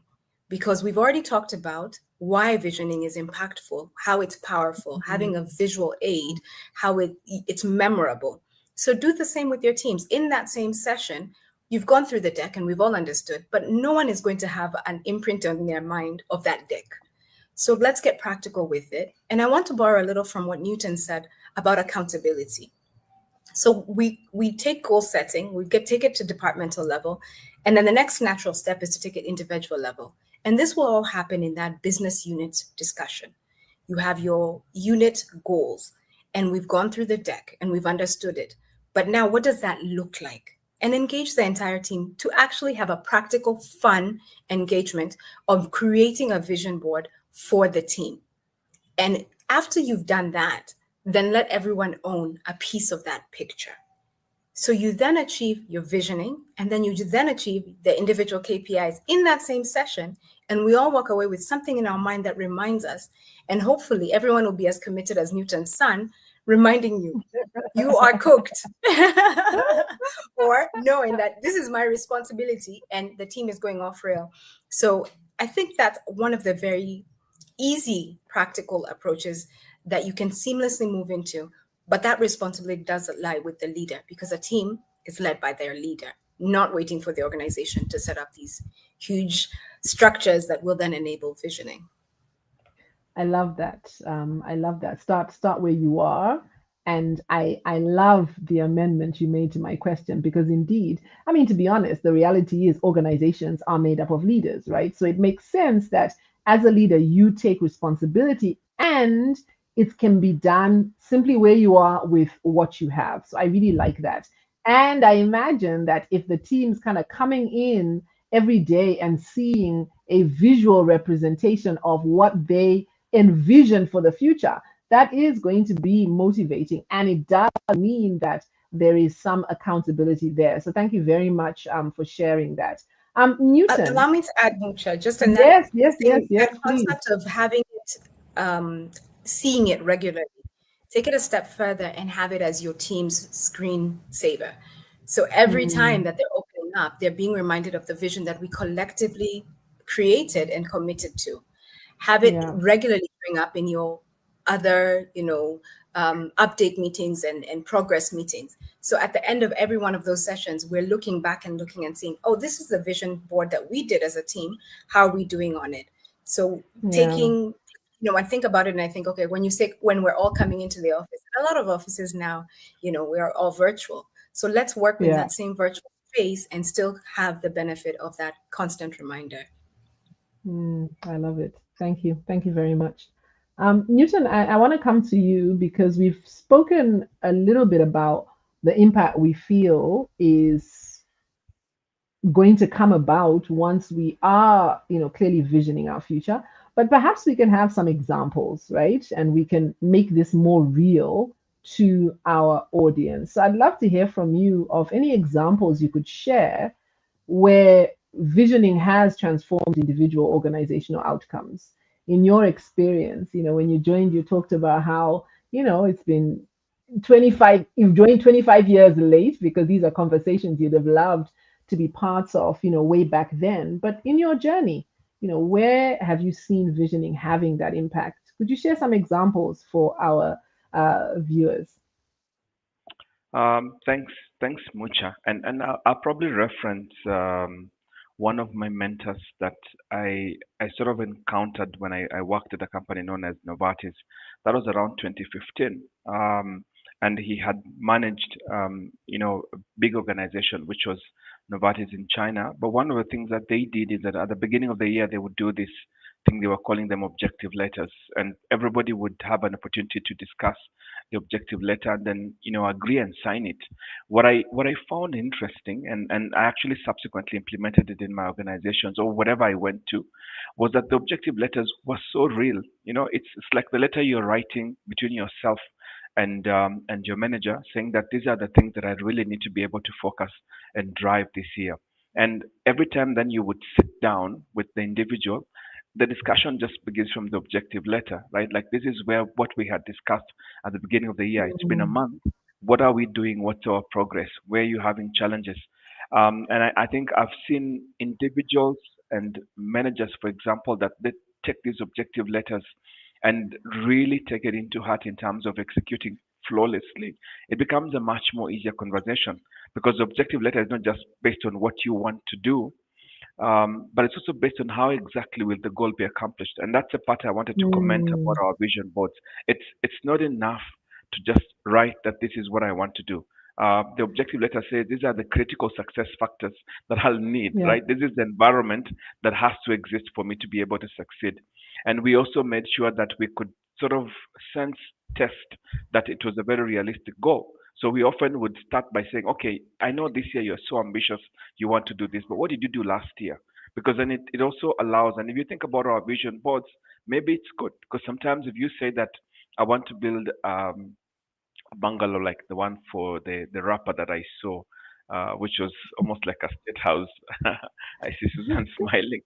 Speaker 4: Because we've already talked about why visioning is impactful, how it's powerful, having a visual aid, how it's memorable. So do the same with your teams. In that same session, you've gone through the deck and we've all understood, but no one is going to have an imprint on their mind of that deck. So let's get practical with it. And I want to borrow a little from what Newton said about accountability. So we take goal setting, take it to departmental level, and then the next natural step is to take it individual level. And this will all happen in that business unit discussion. You have your unit goals, and we've gone through the deck and we've understood it. But now what does that look like? And engage the entire team to actually have a practical, fun engagement of creating a vision board for the team. And after you've done that, then let everyone own a piece of that picture. So you then achieve your visioning, and then you then achieve the individual KPIs in that same session. And we all walk away with something in our mind that reminds us. And hopefully everyone will be as committed as Newton's son, reminding you, you are cooked. Or knowing that this is my responsibility and the team is going off rail. So I think that's one of the very easy practical approaches that you can seamlessly move into. But that responsibility does lie with the leader, because a team is led by their leader, not waiting for the organization to set up these huge structures that will then enable visioning.
Speaker 1: I love that. I love that. Start where you are. And I love the amendment you made to my question, because indeed, I mean, to be honest, the reality is organizations are made up of leaders, right? So it makes sense that as a leader, you take responsibility, and it can be done simply where you are with what you have. So I really like that. And I imagine that if the team's kind of coming in every day and seeing a visual representation of what they envision for the future, that is going to be motivating. And it does mean that there is some accountability there. So thank you very much for sharing that. Newton.
Speaker 4: Allow me to add, Mucha, just in
Speaker 1: that
Speaker 4: that
Speaker 1: concept
Speaker 4: of having it, seeing it regularly. take it a step further and have it as your team's screensaver. So every time
Speaker 1: Mm,
Speaker 4: that they're opening up, they're being reminded of the vision that we collectively created and committed to. Have it
Speaker 1: yeah,
Speaker 4: regularly bring up in your other, update meetings and progress meetings. So at the end of every one of those sessions, we're looking back and looking and seeing, oh, this is the vision board that we did as a team. How are we doing on it? So
Speaker 1: yeah,
Speaker 4: taking, I think about it and I think, okay, when you say when we're all coming into the office, a lot of offices now, we are all virtual. So let's work in
Speaker 1: yeah.
Speaker 4: that same virtual space and still have the benefit of that constant reminder.
Speaker 1: I love it. Thank you. Thank you very much. Newton, I want to come to you because we've spoken a little bit about the impact we feel is going to come about once we are, clearly visioning our future. But perhaps we can have some examples, right? And we can make this more real to our audience. So I'd love to hear from you of any examples you could share where visioning has transformed individual organizational outcomes. In your experience, when you joined, you talked about how, it's been 25, you've joined 25 years late because these are conversations you'd have loved to be parts of, way back then. But in your journey, where have you seen visioning having that impact? Could you share some examples for our viewers?
Speaker 2: Thanks, Mucha. And I'll probably reference one of my mentors that I sort of encountered when I worked at a company known as Novartis. That was around 2015. And he had managed, a big organization, which was Novartis in China. But one of the things that they did is that at the beginning of the year, they would do this thing, they were calling them objective letters. And everybody would have an opportunity to discuss the objective letter and then agree and sign it. What I found interesting, and I actually subsequently implemented it in my organizations or whatever I went to, was that the objective letters were so real. It's like the letter you're writing between yourself and your manager, saying that these are the things that I really need to be able to focus and drive this year. And every time then you would sit down with the individual, the discussion just begins from the objective letter, right? Like this is where what we had discussed at the beginning of the year. It's been a
Speaker 1: Mm,
Speaker 2: month. What are we doing? What's our progress? Where are you having challenges? And I think I've seen individuals and managers, for example, that they take these objective letters and really take it into heart in terms of executing flawlessly. It becomes a much more easier conversation because the objective letter is not just based on what you want to do, but it's also based on how exactly will the goal be accomplished. And that's the part I wanted to comment about
Speaker 1: mm,
Speaker 2: our vision boards. It's not enough to just write that this is what I want to do. The objective letter says these are the critical success factors that I'll need,
Speaker 1: yeah.
Speaker 2: right? This is the environment that has to exist for me to be able to succeed. And we also made sure that we could sort of sense test that it was a very realistic goal. So we often would start by saying, okay, I know this year you're so ambitious, you want to do this, but what did you do last year? Because then it also allows, and if you think about our vision boards, maybe it's good because sometimes if you say that I want to build bungalow like the one for the rapper that I saw, which was almost like a state house. I see Susan smiling.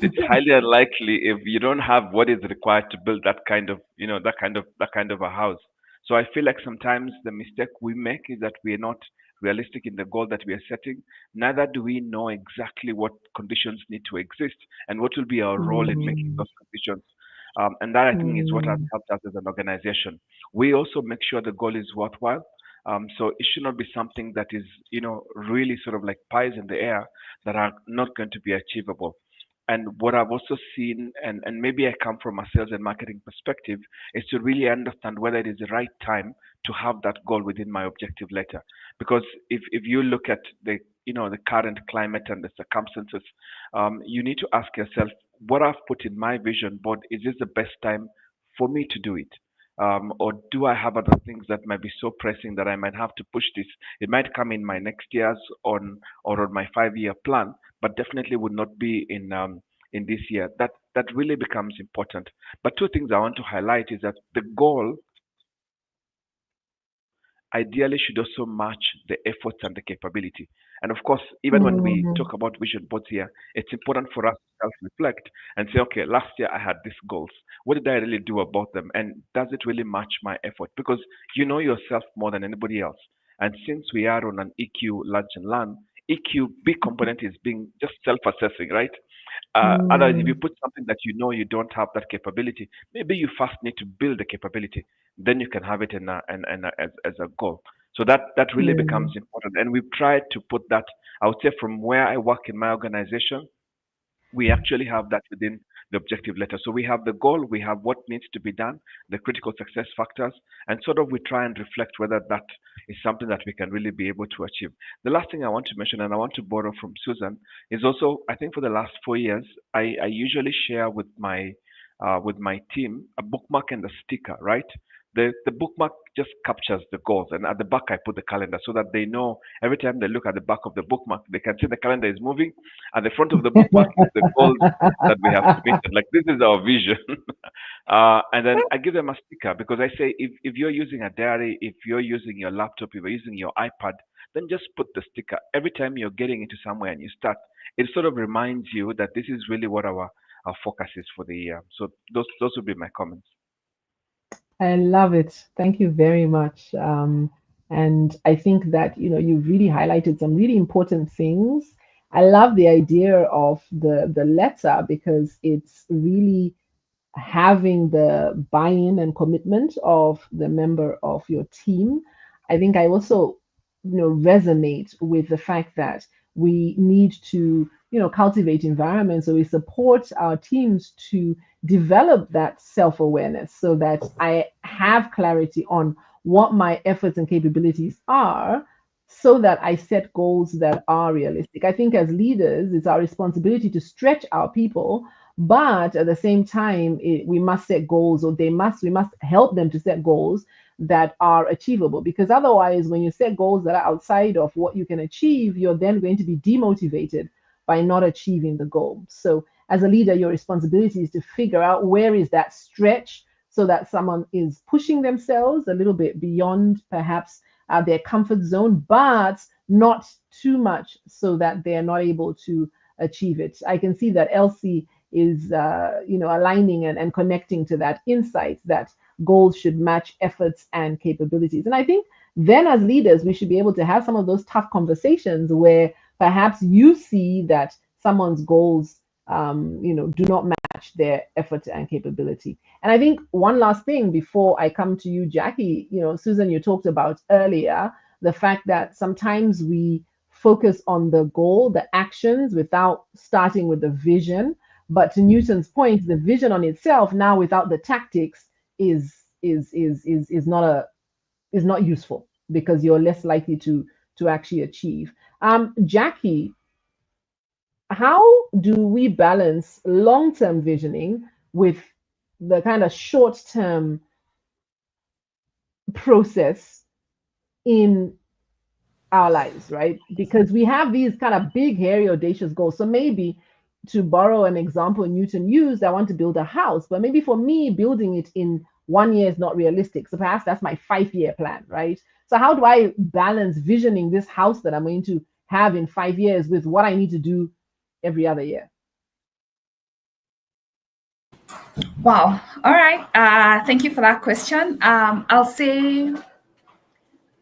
Speaker 2: It's highly unlikely if you don't have what is required to build that kind of that kind of a house. So I feel like sometimes the mistake we make is that we are not realistic in the goal that we are setting. Neither do we know exactly what conditions need to exist and what will be our role in making
Speaker 1: Mm,
Speaker 2: those conditions. And that I think is what has
Speaker 1: mm,
Speaker 2: helped us as an organization. We also make sure the goal is worthwhile. So it should not be something that is, really sort of like pies in the air that are not going to be achievable. And what I've also seen, and maybe I come from a sales and marketing perspective, is to really understand whether it is the right time to have that goal within my objective letter. Because if you look at the current climate and the circumstances, you need to ask yourself, what I've put in my vision board, is this the best time for me to do it? Or do I have other things that might be so pressing that I might have to push this? It might come in my next year's or on my 5-year plan, but definitely would not be in this year. That really becomes important. But two things I want to highlight is that the goal ideally should also match the efforts and the capability. And of course, even when we
Speaker 1: Mm,
Speaker 2: talk about vision boards here, it's important for us to self-reflect and say, okay, last year I had these goals. What did I really do about them? And does it really match my effort? Because you know yourself more than anybody else. And since we are on an EQ lunch and learn, EQ big component is being just self-assessing, right? Otherwise, if you
Speaker 1: mm,
Speaker 2: put something that you know you don't have that capability, maybe you first need to build the capability. Then you can have it as a goal. So that really becomes
Speaker 1: mm,
Speaker 2: important. And we've tried to put that, I would say, from where I work in my organization, we actually have that within the objective letter. So we have the goal, we have what needs to be done, the critical success factors, and sort of we try and reflect whether that is something that we can really be able to achieve. The last thing I want to mention, and I want to borrow from Susan, is also I think for the last 4 years, I usually share with my team a bookmark and a sticker, right? The bookmark just captures the goals, and at the back I put the calendar so that they know every time they look at the back of the bookmark, they can see the calendar is moving. At the front of the bookmark is the goals that we have submitted. Like this is our vision. And then I give them a sticker because I say if you're using a diary, if you're using your laptop, if you're using your iPad, then just put the sticker. Every time you're getting into somewhere and you start, it sort of reminds you that this is really what our focus is for the year. So those would be my comments.
Speaker 1: I love it. Thank you very much. And I think that, you've really highlighted some really important things. I love the idea of the letter because it's really having the buy-in and commitment of the member of your team. I think I also, resonate with the fact that we need to, cultivate environments so we support our teams to develop that self-awareness so that I have clarity on what my efforts and capabilities are so that I set goals that are realistic. I think as leaders, it's our responsibility to stretch our people, but at the same time we must set goals, or we must help them to set goals that are achievable, because otherwise when you set goals that are outside of what you can achieve, you're then going to be demotivated by not achieving the goal. So as a leader, your responsibility is to figure out where is that stretch so that someone is pushing themselves a little bit beyond perhaps their comfort zone, but not too much so that they're not able to achieve it. I can see that Elsie is aligning and connecting to that insight that goals should match efforts and capabilities. And I think then as leaders, we should be able to have some of those tough conversations where perhaps you see that someone's goals do not match their effort and capability. And I think one last thing before I come to you, Jackie, Susan, you talked about earlier the fact that sometimes we focus on the goal, the actions, without starting with the vision. But to Newton's point, the vision on itself now without the tactics is not useful because you're less likely to actually achieve. Jackie, how do we balance long-term visioning with the kind of short-term process in our lives, right? Because we have these kind of big, hairy, audacious goals. So maybe, to borrow an example Newton used, I want to build a house, but maybe for me, building it in 1 year is not realistic. So perhaps that's my 5 year plan, right? So how do I balance visioning this house that I'm going to have in 5 years with what I need to do every other year?
Speaker 3: Wow. All right. Thank you for that question. I'll say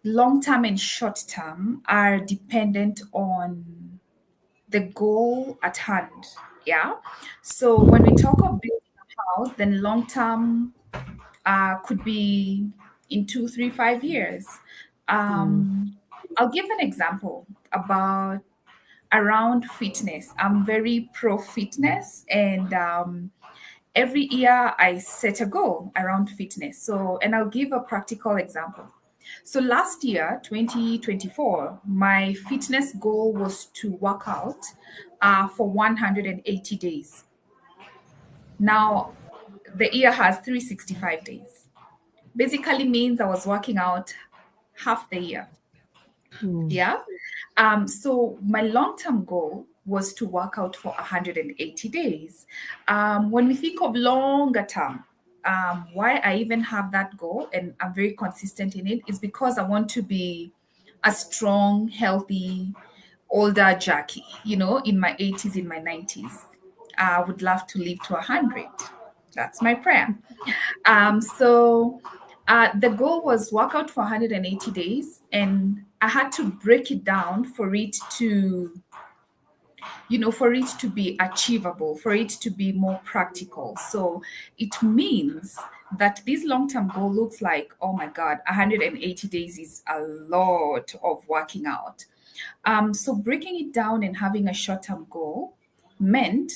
Speaker 3: long term and short term are dependent on the goal at hand. Yeah. So when we talk of building a house, then long term could be in 2, 3, 5 years.
Speaker 1: Mm,
Speaker 3: I'll give an example about around fitness. I'm very pro fitness, and every year I set a goal around fitness. So, and I'll give a practical example. So last year, 2024, my fitness goal was to work out for 180 days. Now, the year has 365 days. Basically means I was working out half the year.
Speaker 1: mm,
Speaker 3: Yeah. So my long-term goal was to work out for 180 days. When we think of longer term, why I even have that goal and I'm very consistent in it is because I want to be a strong, healthy, older Jackie, in my 80s, in my 90s. I would love to live to 100. That's my prayer. So the goal was work out for 180 days, and I had to break it down for it to be achievable, for it to be more practical. So it means that this long-term goal looks like, oh my God, 180 days is a lot of working out. So breaking it down and having a short-term goal meant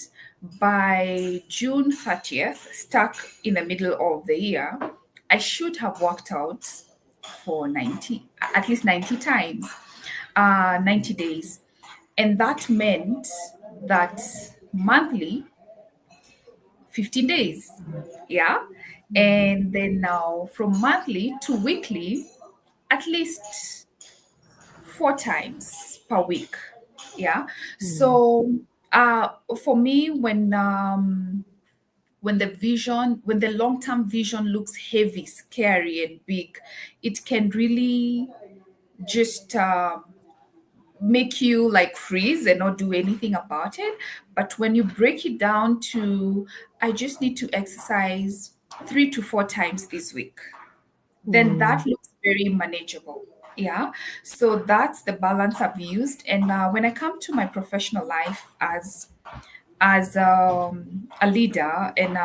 Speaker 3: by June 30th, stuck in the middle of the year, I should have worked out for at least 90 times, 90 days. And that meant that monthly, 15 days. Yeah. And then now from monthly to weekly, at least 4 times per week. Yeah. So for me, when the long-term vision looks heavy, scary, and big, it can really just make you like freeze and not do anything about it. But when you break it down to, I just need to exercise 3 to 4 times this week, then that looks very manageable. Yeah. So that's the balance I've used. And when I come to my professional life as a leader and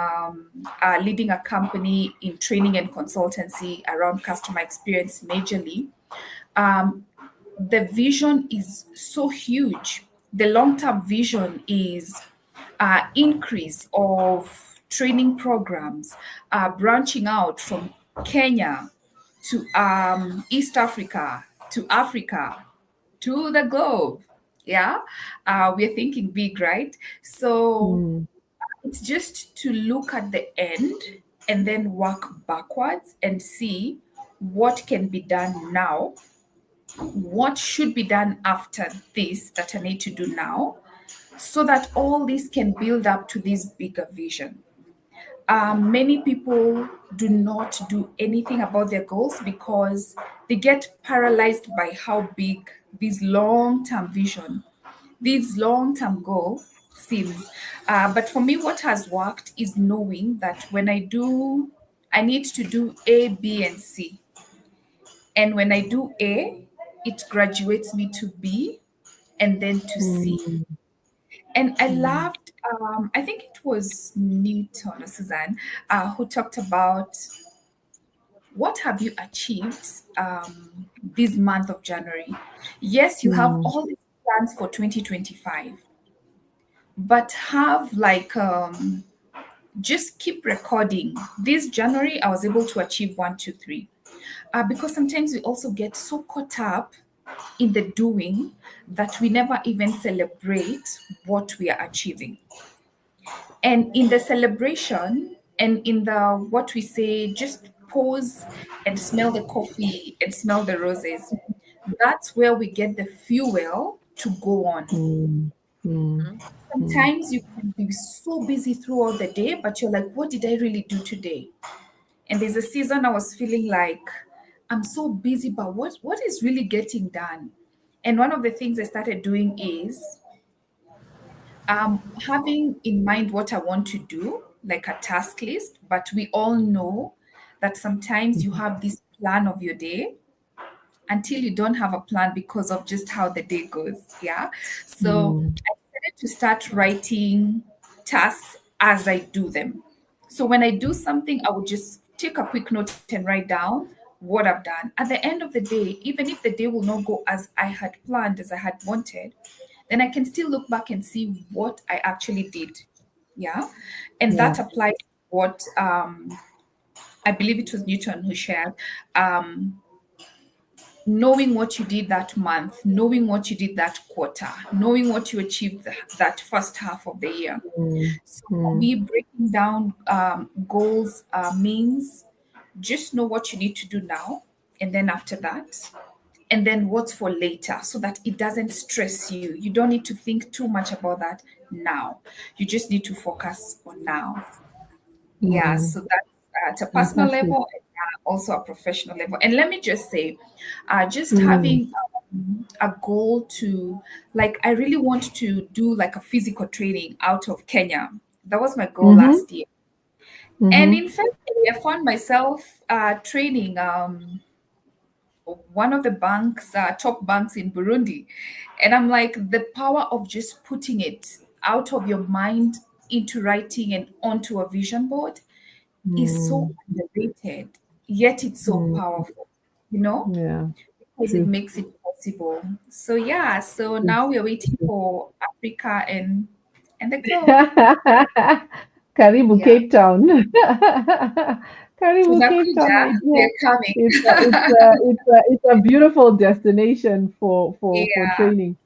Speaker 3: leading a company in training and consultancy around customer experience majorly, the vision is so huge. The long-term vision is increase of training programs, branching out from Kenya to East Africa, to Africa, to the globe. Yeah, we're thinking big, right? So it's just to look at the end and then work backwards and see what can be done now, what should be done after this that I need to do now, so that all this can build up to this bigger vision. Many people do not do anything about their goals because they get paralyzed by how big this long-term vision, this long-term goal seems. But for me, what has worked is knowing that when I need to do A, B, and C. And when I do A, it graduates me to B and then to C. And I loved, I think it was Newton or Suzanne, who talked about what have you achieved this month of January. Yes, you have all these plans for 2025, but have like just keep recording. This January, I was able to achieve 1, 2, 3. Because sometimes we also get so caught up in the doing that we never even celebrate what we are achieving. And in the celebration and in the what we say, just pause and smell the coffee and smell the roses. That's where we get the fuel to go on. Sometimes you can be so busy throughout the day, but you're like, what did I really do today? And there's a season I was feeling like I'm so busy, but what is really getting done? And one of the things I started doing is having in mind what I want to do, like a task list. But we all know that sometimes you have this plan of your day until you don't have a plan because of just how the day goes. Yeah. So I decided to start writing tasks as I do them. So when I do something, I would just take a quick note and write down what I've done. At the end of the day, even if the day will not go as I had planned, as I had wanted, then I can still look back and see what I actually did. Yeah. And that applies to what I believe it was Newton who shared. Knowing what you did that month, knowing what you did that quarter, knowing what you achieved that first half of the year. So for me, breaking down goals means just know what you need to do now, and then after that, and then what's for later, so that it doesn't stress you. You don't need to think too much about that now. You just need to focus on now. Yeah, so at a personal
Speaker 1: Fantastic.
Speaker 3: level and also a professional level. And let me just say, just
Speaker 1: Mm.
Speaker 3: having a goal to, like, I really want to do like a physical training out of Kenya. That was my goal
Speaker 1: Mm-hmm.
Speaker 3: last year. And
Speaker 1: Mm-hmm.
Speaker 3: in fact, I found myself training one of the banks, top banks in Burundi. And I'm like, the power of just putting it out of your mind into writing and onto a vision board is so
Speaker 1: Mm.
Speaker 3: underrated, yet it's so
Speaker 1: Mm.
Speaker 3: powerful, you know,
Speaker 1: Yeah,
Speaker 3: because it
Speaker 1: true.
Speaker 3: makes it possible. So yeah, so
Speaker 1: True.
Speaker 3: now we're waiting for Africa and the globe.
Speaker 1: Karibu
Speaker 3: Yeah.
Speaker 1: Cape Town. Karibu Cape Town,
Speaker 3: Tunakuja,
Speaker 1: my dear.
Speaker 3: we're coming.
Speaker 1: It's a beautiful destination for
Speaker 3: Yeah.
Speaker 1: training.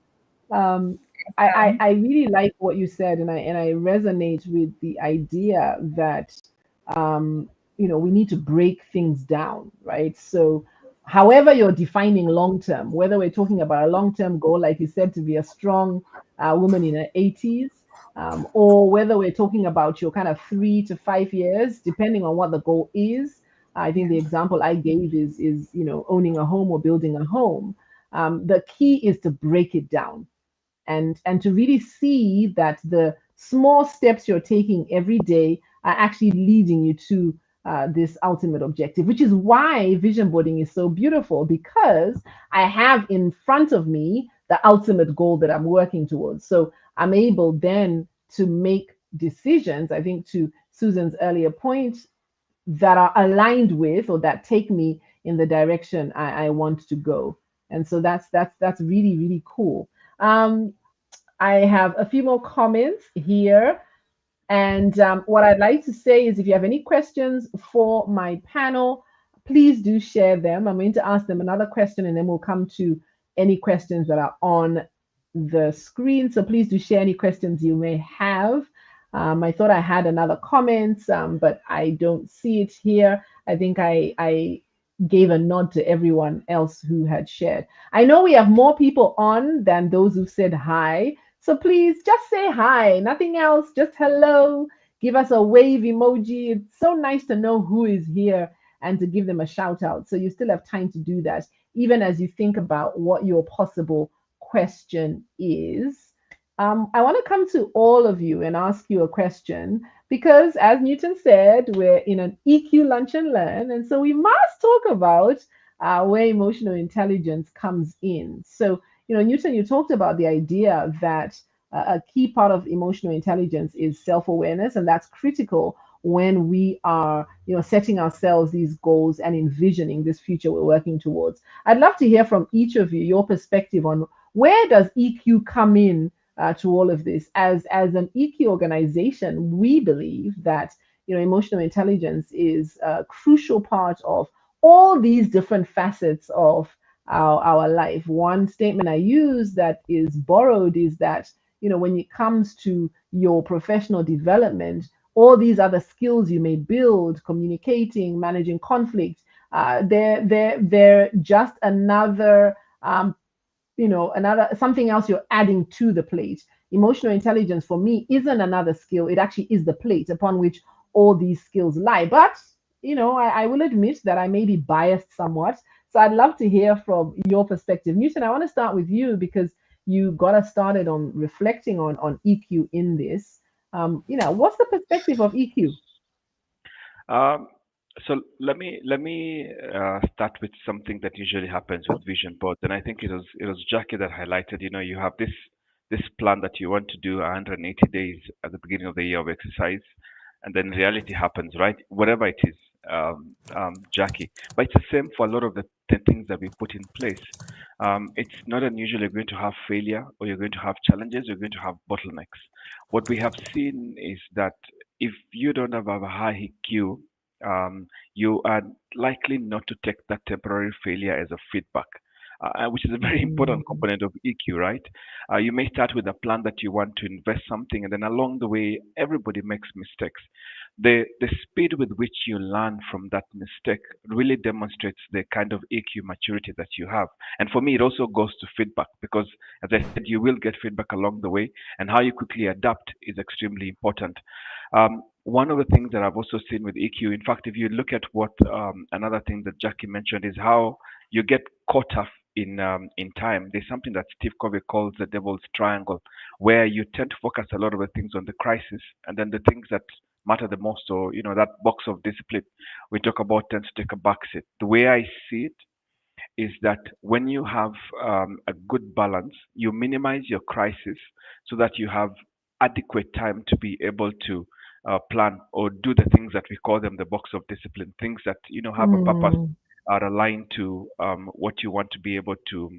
Speaker 1: Um, I really like what you said, and I resonate with the idea that um, we need to break things down, right? So, however you're defining long term, whether we're talking about a long term goal, like you said, to be a strong woman in her 80s, or whether we're talking about your kind of 3 to 5 years, depending on what the goal is. I think
Speaker 3: Yeah.
Speaker 1: the example I gave is owning a home or building a home. The key is to break it down and to really see that the small steps you're taking every day are actually leading you to this ultimate objective, which is why vision boarding is so beautiful, because I have in front of me the ultimate goal that I'm working towards. So I'm able then to make decisions, I think, to Susan's earlier point, that are aligned with or that take me in the direction I want to go. And so that's really, really cool. Um, I have a few more comments here. And what I'd like to say is if you have any questions for my panel, please do share them. I'm going to ask them another question and then we'll come to any questions that are on the screen. So please do share any questions you may have. I thought I had another comment, but I don't see it here. I think I gave a nod to everyone else who had shared. I know we have more people on than those who said hi. So please just say hi, nothing else, just hello. Give us a wave emoji. It's so nice to know who is here and to give them a shout out. So you still have time to do that, even as you think about what your possible question is. I want to come to all of you and ask you a question because, as Newton said, we're in an EQ lunch and learn. And so we must talk about where emotional intelligence comes in. So, Newton, you talked about the idea that a key part of emotional intelligence is self-awareness, and that's critical when we are, setting ourselves these goals and envisioning this future we're working towards. I'd love to hear from each of you your perspective on where does EQ come in to all of this. As an EQ organization, we believe that emotional intelligence is a crucial part of all these different facets of our life. One statement I use that is borrowed is that, when it comes to your professional development, all these other skills you may build, communicating, managing conflict, they're just another another something else you're adding to the plate. Emotional intelligence for me isn't another skill, it actually is the plate upon which all these skills lie. But I will admit that I may be biased somewhat, so I'd love to hear from your perspective. Newton, I want to start with you because you got us started on reflecting on EQ in this. What's the perspective of EQ?
Speaker 2: Um, so let me start with something that usually happens with vision boards, and I think it was Jackie that highlighted. You have this plan that you want to do 180 days at the beginning of the year of exercise, and then reality happens, right? Whatever it is, Jackie. But it's the same for a lot of the things that we put in place. It's not unusual you're going to have failure or you're going to have challenges, you're going to have bottlenecks. What we have seen is that if you don't have a high EQ, you are likely not to take that temporary failure as a feedback, which is a very important
Speaker 1: Mm,
Speaker 2: component of EQ, right? You may start with a plan that you want to invest something, and then along the way, everybody makes mistakes. The speed with which you learn from that mistake really demonstrates the kind of EQ maturity that you have. And for me, it also goes to feedback because, as I said, you will get feedback along the way, and how you quickly adapt is extremely important. one of the things that I've also seen with EQ, in fact, if you look at what another thing that Jackie mentioned is how you get caught up in time. There's something that Steve Covey calls the devil's triangle, where you tend to focus a lot of the things on the crisis, and then the things that matter the most, or that box of discipline we talk about tends to take a backseat. The way I see it is that when you have a good balance, you minimize your crisis so that you have adequate time to be able to plan or do the things that we call them the box of discipline, things that have a purpose,
Speaker 1: Mm,
Speaker 2: are aligned to what you want to be able to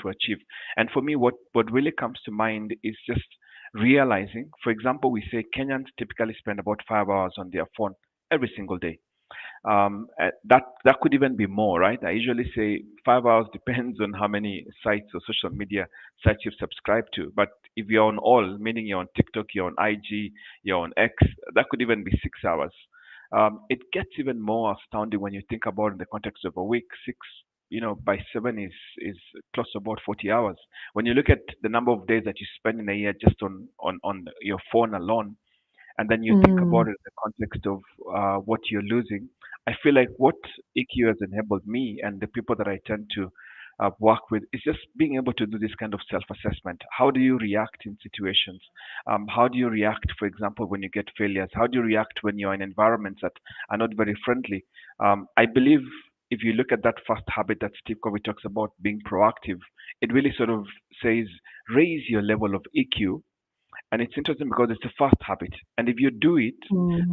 Speaker 2: achieve. And for me, what really comes to mind is just realizing, for example, we say Kenyans typically spend about 5 hours on their phone every single day. That could even be more, right? I usually say 5 hours depends on how many sites or social media sites you've subscribed to. But if you're on all, meaning you're on TikTok, you're on IG, you're on X, that could even be 6 hours. It gets even more astounding when you think about it in the context of a week. Six, by seven is close to about 40 hours. When you look at the number of days that you spend in a year just on your phone alone, and then you think about
Speaker 1: mm,
Speaker 2: it in the context of what you're losing, I feel like what EQ has enabled me and the people that I tend to work with is just being able to do this kind of self-assessment. How do you react in situations? How do you react, for example, when you get failures? How do you react when you're in environments that are not very friendly? I believe if you look at that first habit that Steve Covey talks about, being proactive, it really sort of says raise your level of EQ. And it's interesting because it's a fast habit. And if you do it,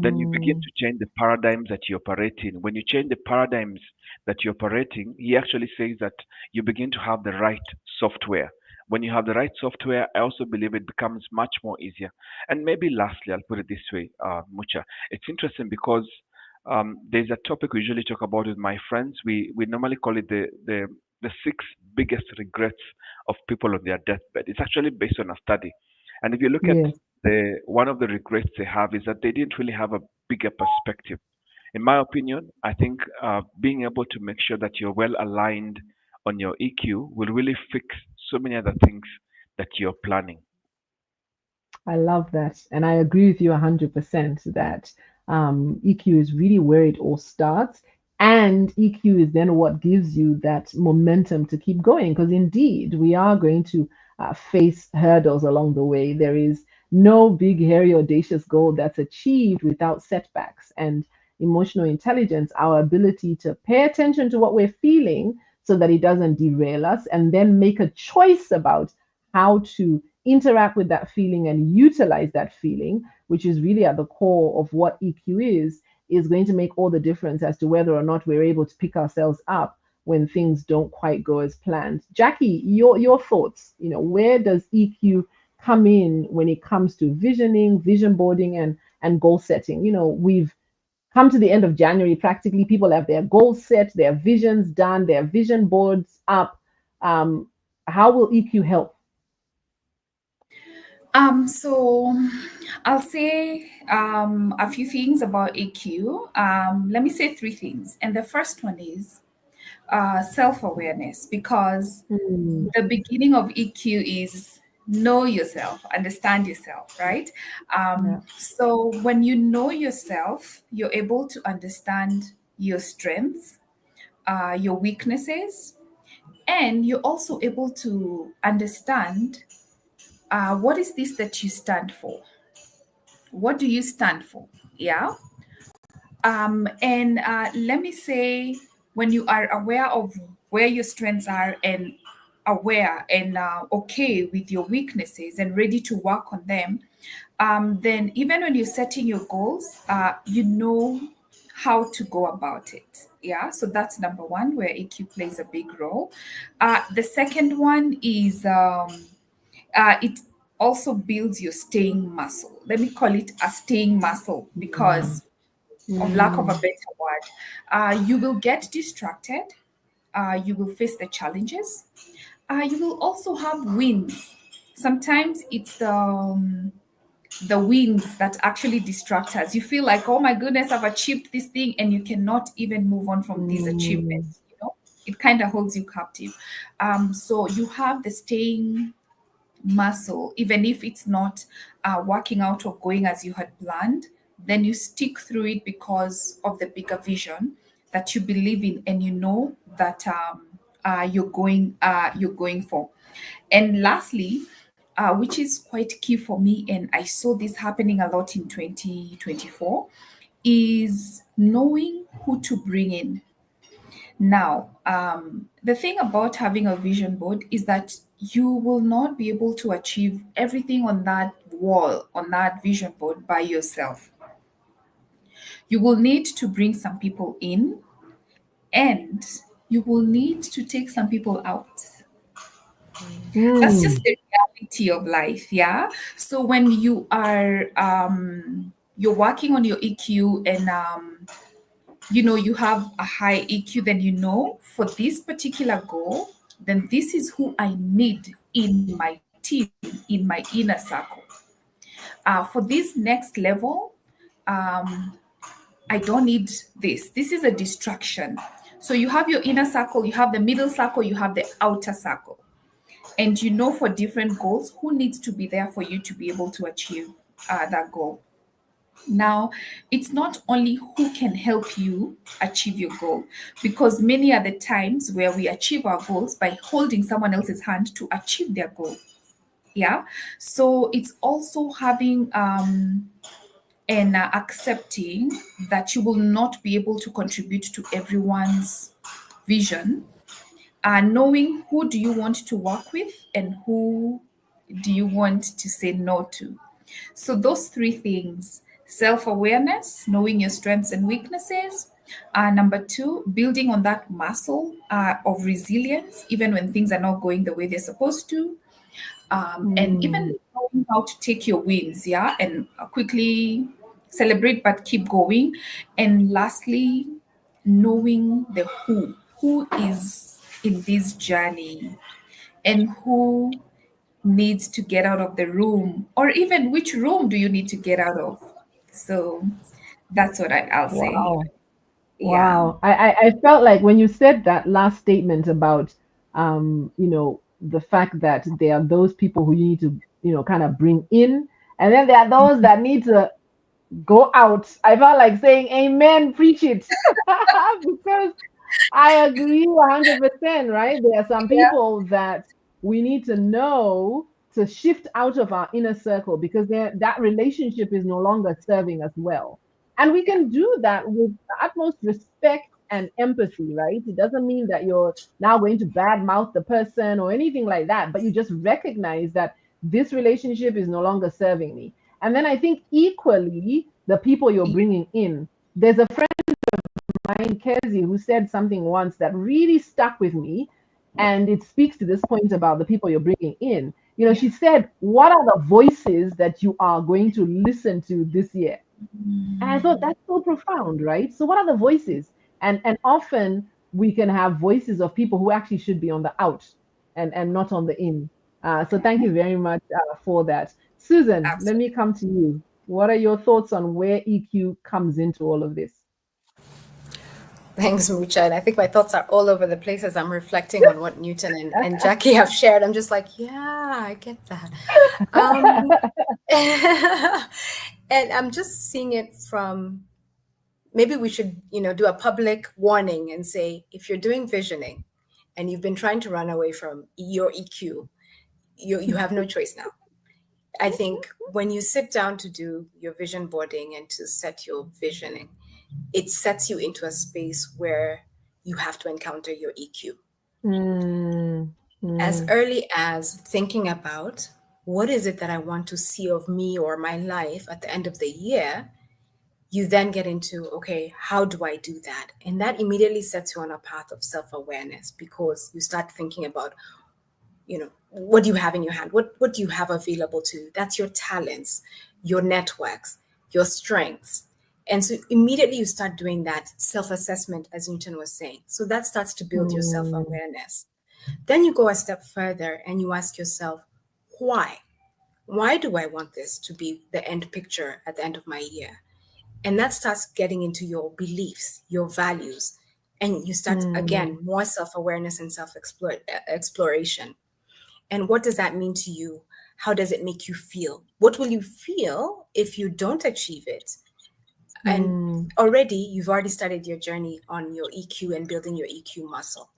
Speaker 2: then you begin
Speaker 1: mm.
Speaker 2: to change the paradigms that you operate in. When you change the paradigms that you operate in, he actually says that you begin to have the right software. When you have the right software, I also believe it becomes much more easier. And maybe lastly, I'll put it this way, Mucha. It's interesting because there's a topic we usually talk about with my friends. We normally call it the six biggest regrets of people on their deathbed. It's actually based on a study, and if you look at
Speaker 1: Yes,
Speaker 2: the one of the regrets they have is that they didn't really have a bigger perspective. In my opinion, I think being able to make sure that you're well aligned on your EQ will really fix so many other things that you're planning.
Speaker 1: I love that. And I agree with you 100% that EQ is really where it all starts. And EQ is then what gives you that momentum to keep going. Because indeed, we are going to face hurdles along the way. There is no big, hairy, audacious goal that's achieved without setbacks. And emotional intelligence, our ability to pay attention to what we're feeling so that it doesn't derail us, and then make a choice about how to interact with that feeling and utilize that feeling, which is really at the core of what EQ is going to make all the difference as to whether or not we're able to pick ourselves up when things don't quite go as planned. Jackie, your thoughts, where does EQ come in when it comes to visioning, vision boarding, and goal setting? We've come to the end of January, practically people have their goals set, their visions done, their vision boards up. Um, how will EQ help?
Speaker 3: So I'll say a few things about EQ. Let me say three things. And the first one is self awareness, because
Speaker 1: Mm,
Speaker 3: the beginning of EQ is know yourself, understand yourself, right?
Speaker 1: yeah.
Speaker 3: So when you know yourself, you're able to understand your strengths, your weaknesses, and you're also able to understand what is this that you stand for? What do you stand for? Yeah. And let me say, when you are aware of where your strengths are and aware and okay with your weaknesses and ready to work on them, then even when you're setting your goals, you know how to go about it. Yeah, so that's number one, where EQ plays a big role. The second one is it also builds your staying muscle. Let me call it a staying muscle
Speaker 1: Mm,
Speaker 3: because, of lack of a
Speaker 1: mm,
Speaker 3: better word, you will get distracted, you will face the challenges, you will also have wins. Sometimes it's the wins that actually distract us. You feel like, oh my goodness, I've achieved this thing, and you cannot even move on from these
Speaker 1: mm,
Speaker 3: achievements. It kind of holds you captive. So you have the staying muscle, even if it's not working out or going as you had planned, then you stick through it because of the bigger vision that you believe in and you know that you're going for. And lastly, which is quite key for me, and I saw this happening a lot in 2024, is knowing who to bring in. Now, the thing about having a vision board is that you will not be able to achieve everything on that wall, on that vision board by yourself. You will need to bring some people in and you will need to take some people out. That's just
Speaker 1: Mm.
Speaker 3: the reality of life, yeah. So when you're working on your EQ and you have a high EQ, then for this particular goal, then this is who I need in my team, in my inner circle. For this next level, um, I don't need this. This is a distraction. So you have your inner circle, you have the middle circle, you have the outer circle. And for different goals who needs to be there for you to be able to achieve that goal. Now, it's not only who can help you achieve your goal, because many are the times where we achieve our goals by holding someone else's hand to achieve their goal. Yeah. So it's also having and accepting that you will not be able to contribute to everyone's vision, knowing who do you want to work with and who do you want to say no to. So those three things: self-awareness, knowing your strengths and weaknesses. Number two, building on that muscle of resilience, even when things are not going the way they're supposed to. And even knowing how to take your wins, yeah, and quickly celebrate but keep going. And lastly, knowing the who is in this journey and who needs to get out of the room, or even which room do you need to get out of. So that's what I'll say.
Speaker 1: Wow.
Speaker 3: Yeah.
Speaker 1: Wow. I felt like when you said that last statement about the fact that there are those people who you need to, kind of bring in, and then there are those that need to go out. I felt like saying amen, preach it. Because I agree 100%, right? There are some
Speaker 3: Yeah.
Speaker 1: people that we need to know to shift out of our inner circle because that relationship is no longer serving us well. And we
Speaker 3: Yeah.
Speaker 1: can do that with the utmost respect and empathy, right? It doesn't mean that you're now going to badmouth the person or anything like that, but you just recognize that this relationship is no longer serving me. And then I think equally, the people you're bringing in, there's a friend mine, Kezi, who said something once that really stuck with me. And it speaks to this point about the people you're bringing in.
Speaker 3: Yeah.
Speaker 1: She said, what are the voices that you are going to listen to this year? And I thought that's so profound, right? So what are the voices? And often we can have voices of people who actually should be on the out and not on the in. So thank you very much for that. Susan, let
Speaker 3: Absolutely.
Speaker 1: me come to you. What are your thoughts on where EQ comes into all of this?
Speaker 4: Thanks, Mucha. And I think my thoughts are all over the place as I'm reflecting on what Newton and Jackie have shared. I'm just like, yeah, I get that. Um, and I'm just seeing it from, maybe we should, do a public warning and say, if you're doing visioning and you've been trying to run away from your EQ, you have no choice now. I think when you sit down to do your vision boarding and to set your visioning, it sets you into a space where you have to encounter your EQ.
Speaker 1: Mm,
Speaker 4: As
Speaker 1: mm,
Speaker 4: early as thinking about what is it that I want to see of me or my life at the end of the year, you then get into, okay, how do I do that? And that immediately sets you on a path of self-awareness because you start thinking about, what do you have in your hand? What do you have available to you? That's your talents, your networks, your strengths. And so immediately you start doing that self-assessment, as Newton was saying. So that starts to build your
Speaker 1: mm,
Speaker 4: self-awareness. Then you go a step further and you ask yourself, why? Why do I want this to be the end picture at the end of my year? And that starts getting into your beliefs, your values. And you start, again,
Speaker 1: mm,
Speaker 4: more self-awareness and self-exploration. And what does that mean to you? how does it make you feel? What will you feel if you don't achieve it? And already you've already started your journey on your EQ and building your EQ muscle.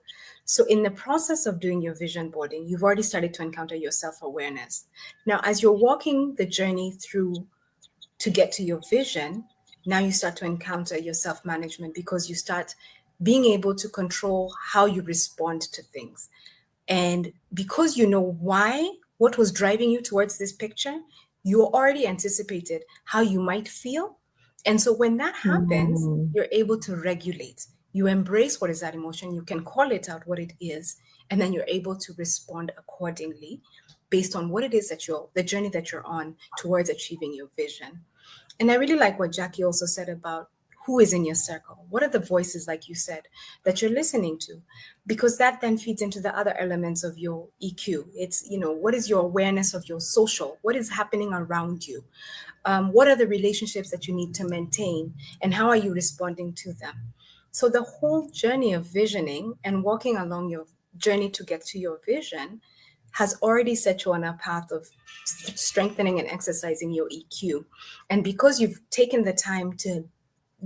Speaker 4: So in the process of doing your vision boarding, you've already started to encounter your self-awareness. Now, as you're walking the journey through to get to your vision, now you start to encounter your self-management, because you start being able to control how you respond to things. And because you know what was driving you towards this picture, you already anticipated how you might feel. And so when that happens, you're able to regulate. You embrace what is that emotion, you can call it out what it is, and then you're able to respond accordingly based on what it is that the journey that you're on towards achieving your vision. And I really like what Jackie also said about who is in your circle. What are the voices, like you said, that you're listening to? Because that then feeds into the other elements of your EQ. It's, what is your awareness of your social? What is happening around you? What are the relationships that you need to maintain? And how are you responding to them? So the whole journey of visioning and walking along your journey to get to your vision has already set you on a path of strengthening and exercising your EQ. And because you've taken the time to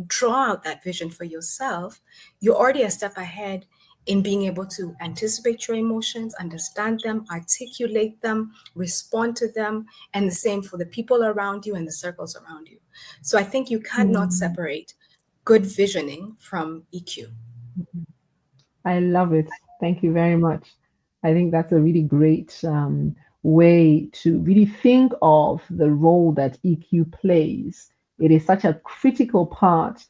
Speaker 4: draw out that vision for yourself, you're already a step ahead in being able to anticipate your emotions, understand them, articulate them, respond to them, and the same for the people around you and the circles around you. So I think you cannot separate good visioning from EQ.
Speaker 1: I love it. Thank you very much. I think that's a really great way to really think of the role that EQ plays. It is such a critical part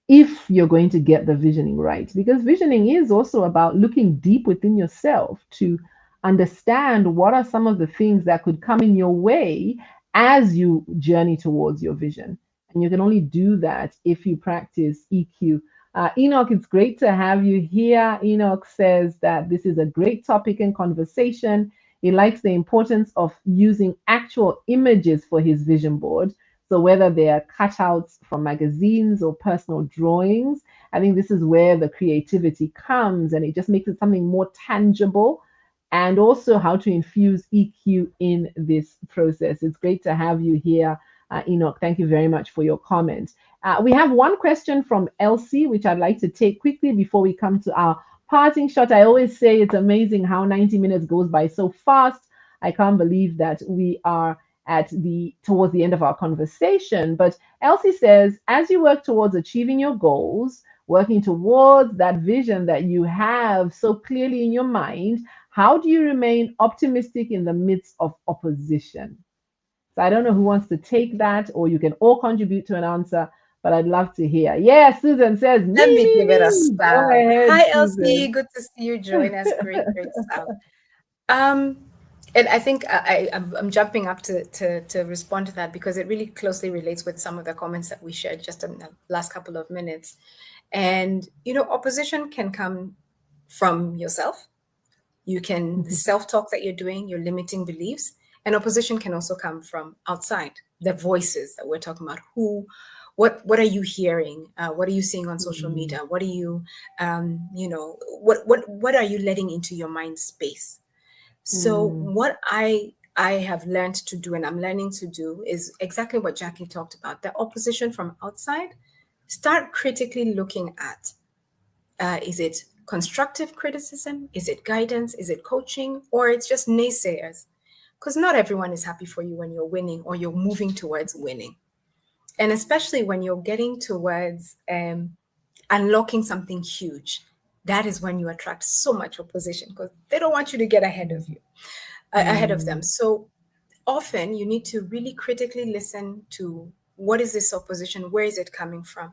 Speaker 1: if you're going to get the visioning right, because visioning is also about looking deep within yourself to understand what are some of the things that could come in your way as you journey towards your vision. And you can only do that if you practice EQ. Enoch, it's great to have you here. Enoch says that this is a great topic and conversation. He likes the importance of using actual images for his vision board. So whether they are cutouts from magazines or personal drawings, I think this is where the creativity comes, and it just makes it something more tangible, and also how to infuse EQ in this process. It's great to have you here, Enoch. Thank you very much for your comment. We have one question from Elsie, which I'd like to take quickly before we come to our parting shot. I always say it's amazing how 90 minutes goes by so fast. I can't believe that we are towards the end of our conversation. But Elsie says, as you work towards achieving your goals, working towards that vision that you have so clearly in your mind, how do you remain optimistic in the midst of opposition? So I don't know who wants to take that, or you can all contribute to an answer, but I'd love to hear. Yeah, Susan says,
Speaker 4: Let me give it a
Speaker 1: me. Go
Speaker 4: stab.
Speaker 1: ahead,
Speaker 4: Hi,
Speaker 1: Susan.
Speaker 4: Elsie. Good to see you join us. Great stuff. And I think I'm jumping up to respond to that, because it really closely relates with some of the comments that we shared just in the last couple of minutes. And, opposition can come from yourself. You can, the self-talk that you're doing, your limiting beliefs, and opposition can also come from outside, the voices that we're talking about. What are you hearing? What are you seeing on social media? What are you, what are you letting into your mind space? So what I have learned to do, and I'm learning to do, is exactly what Jackie talked about. The opposition from outside, start critically looking at, is it constructive criticism? Is it guidance? Is it coaching? Or it's just naysayers? Because not everyone is happy for you when you're winning or you're moving towards winning. And especially when you're getting towards unlocking something huge, that is when you attract so much opposition, because they don't want you to get ahead of you, ahead of them. So often you need to really critically listen to, what is this opposition? Where is it coming from?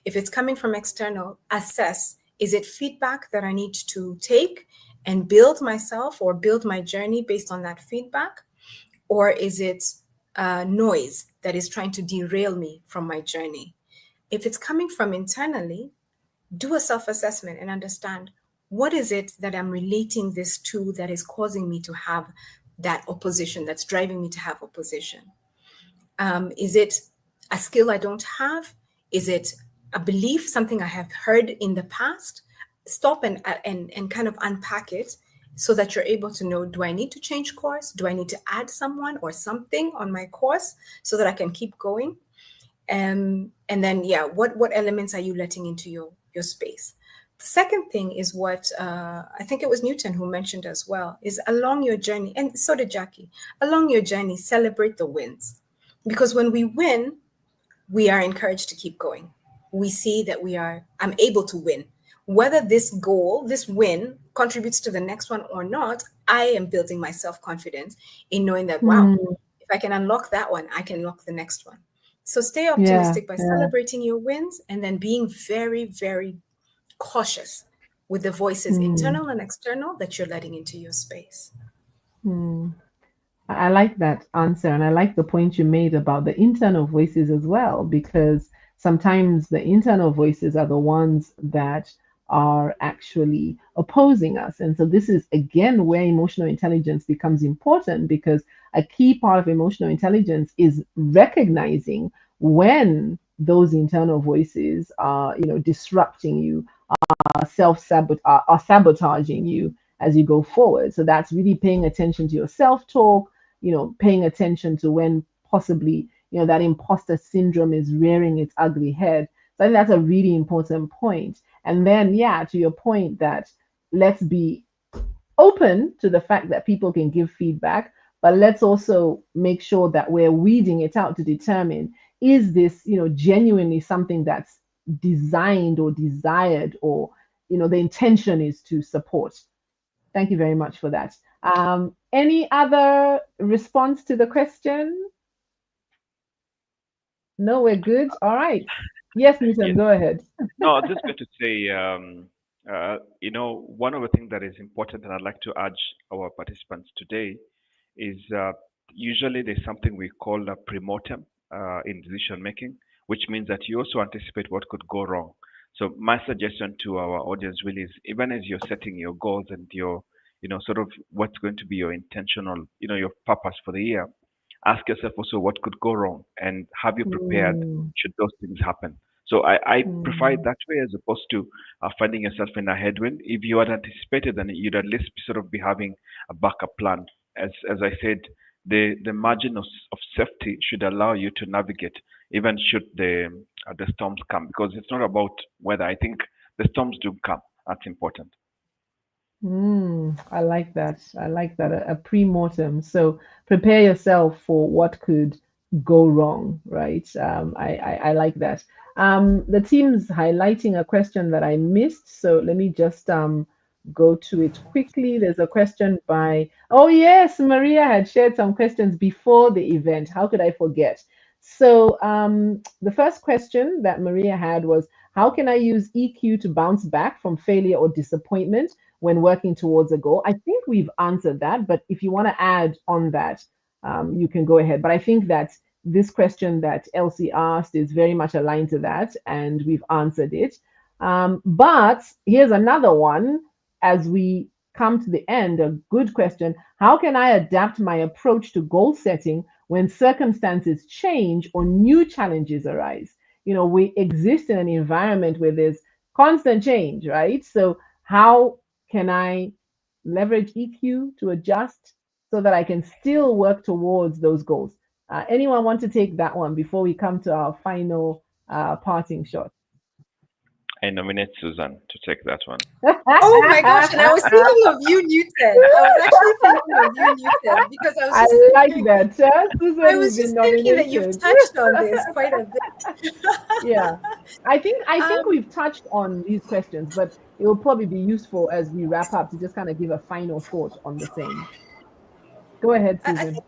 Speaker 4: If it's coming from external, assess, is it feedback that I need to take and build myself or build my journey based on that feedback? Or is it noise that is trying to derail me from my journey? If it's coming from internally, do a self-assessment and understand, what is it that I'm relating this to that is causing me to have that opposition, that's driving me to have opposition? Is it a skill I don't have? Is it a belief, something I have heard in the past? Stop and kind of unpack it so that you're able to know, do I need to change course? Do I need to add someone or something on my course so that I can keep going? And then, yeah, what elements are you letting into your space? The second thing is what I think it was Newton who mentioned as well, is along your journey, and so did Jackie, along your journey, celebrate the wins. Because when we win, we are encouraged to keep going. We see that I'm able to win. Whether this goal, this win, contributes to the next one or not, I am building my self-confidence in knowing that, wow, if I can unlock that one, I can unlock the next one. So stay optimistic by celebrating your wins, and then being very, very cautious with the voices, internal and external, that you're letting into your space.
Speaker 1: I like that answer, and I like the point you made about the internal voices as well, because sometimes the internal voices are the ones that are actually opposing us. And so, this is again where emotional intelligence becomes important, because a key part of emotional intelligence is recognizing when those internal voices are, disrupting you, are sabotaging you as you go forward. So that's really paying attention to your self-talk, paying attention to when possibly, that imposter syndrome is rearing its ugly head. So I think that's a really important point. And then, yeah, to your point that let's be open to the fact that people can give feedback, but let's also make sure that we're weeding it out to determine, is this, genuinely something that's designed or desired, or, the intention is to support. Thank you very much for that. Any other response to the question? No, we're good. All right. Yes, Newton,
Speaker 2: Yes.
Speaker 1: go ahead.
Speaker 2: No, I was just going to say, one of the things that is important, and I'd like to urge our participants today, is usually there's something we call a pre-mortem in decision making, which means that you also anticipate what could go wrong. So my suggestion to our audience really is, even as you're setting your goals and your, sort of what's going to be your intentional, your purpose for the year, ask yourself also what could go wrong, and have you prepared
Speaker 1: Mm,
Speaker 2: should those things happen. So I prefer it
Speaker 1: mm,
Speaker 2: that way, as opposed to finding yourself in a headwind. If you had anticipated, then you'd at least sort of be having a backup plan. As I said, the margin of safety should allow you to navigate, even should the storms come, because it's not about whether. I think the storms do come. That's important.
Speaker 1: I like that. I like that. A pre-mortem. So prepare yourself for what could go wrong, right? I like that. The team's highlighting a question that I missed, so let me just go to it quickly. There's a question by, oh yes, Maria had shared some questions before the event. How could I forget? So the first question that Maria had was, how can I use EQ to bounce back from failure or disappointment when working towards a goal? I think we've answered that, but if you want to add on that, you can go ahead. But I think that this question that Elsie asked is very much aligned to that, and we've answered it. But here's another one as we come to the end, a good question. How can I adapt my approach to goal setting when circumstances change or new challenges arise? We exist in an environment where there's constant change, right? So, how can I leverage EQ to adjust so that I can still work towards those goals? Anyone want to take that one before we come to our final parting shot?
Speaker 2: I nominate Susan to take that one.
Speaker 4: Oh my gosh, and I was thinking of you, Newton. I was actually thinking of you, Newton, because I was
Speaker 1: I
Speaker 4: just
Speaker 1: like
Speaker 4: thinking,
Speaker 1: that.
Speaker 4: I
Speaker 1: Susan, you've
Speaker 4: was
Speaker 1: been
Speaker 4: just thinking that you've
Speaker 1: nominated.
Speaker 4: touched on this quite a bit.
Speaker 1: Yeah. I think
Speaker 4: um,
Speaker 1: we've touched on these questions, but it will probably be useful as we wrap up to just kind of give a final thought on the same. Go ahead,
Speaker 4: I
Speaker 1: Susan.
Speaker 4: think,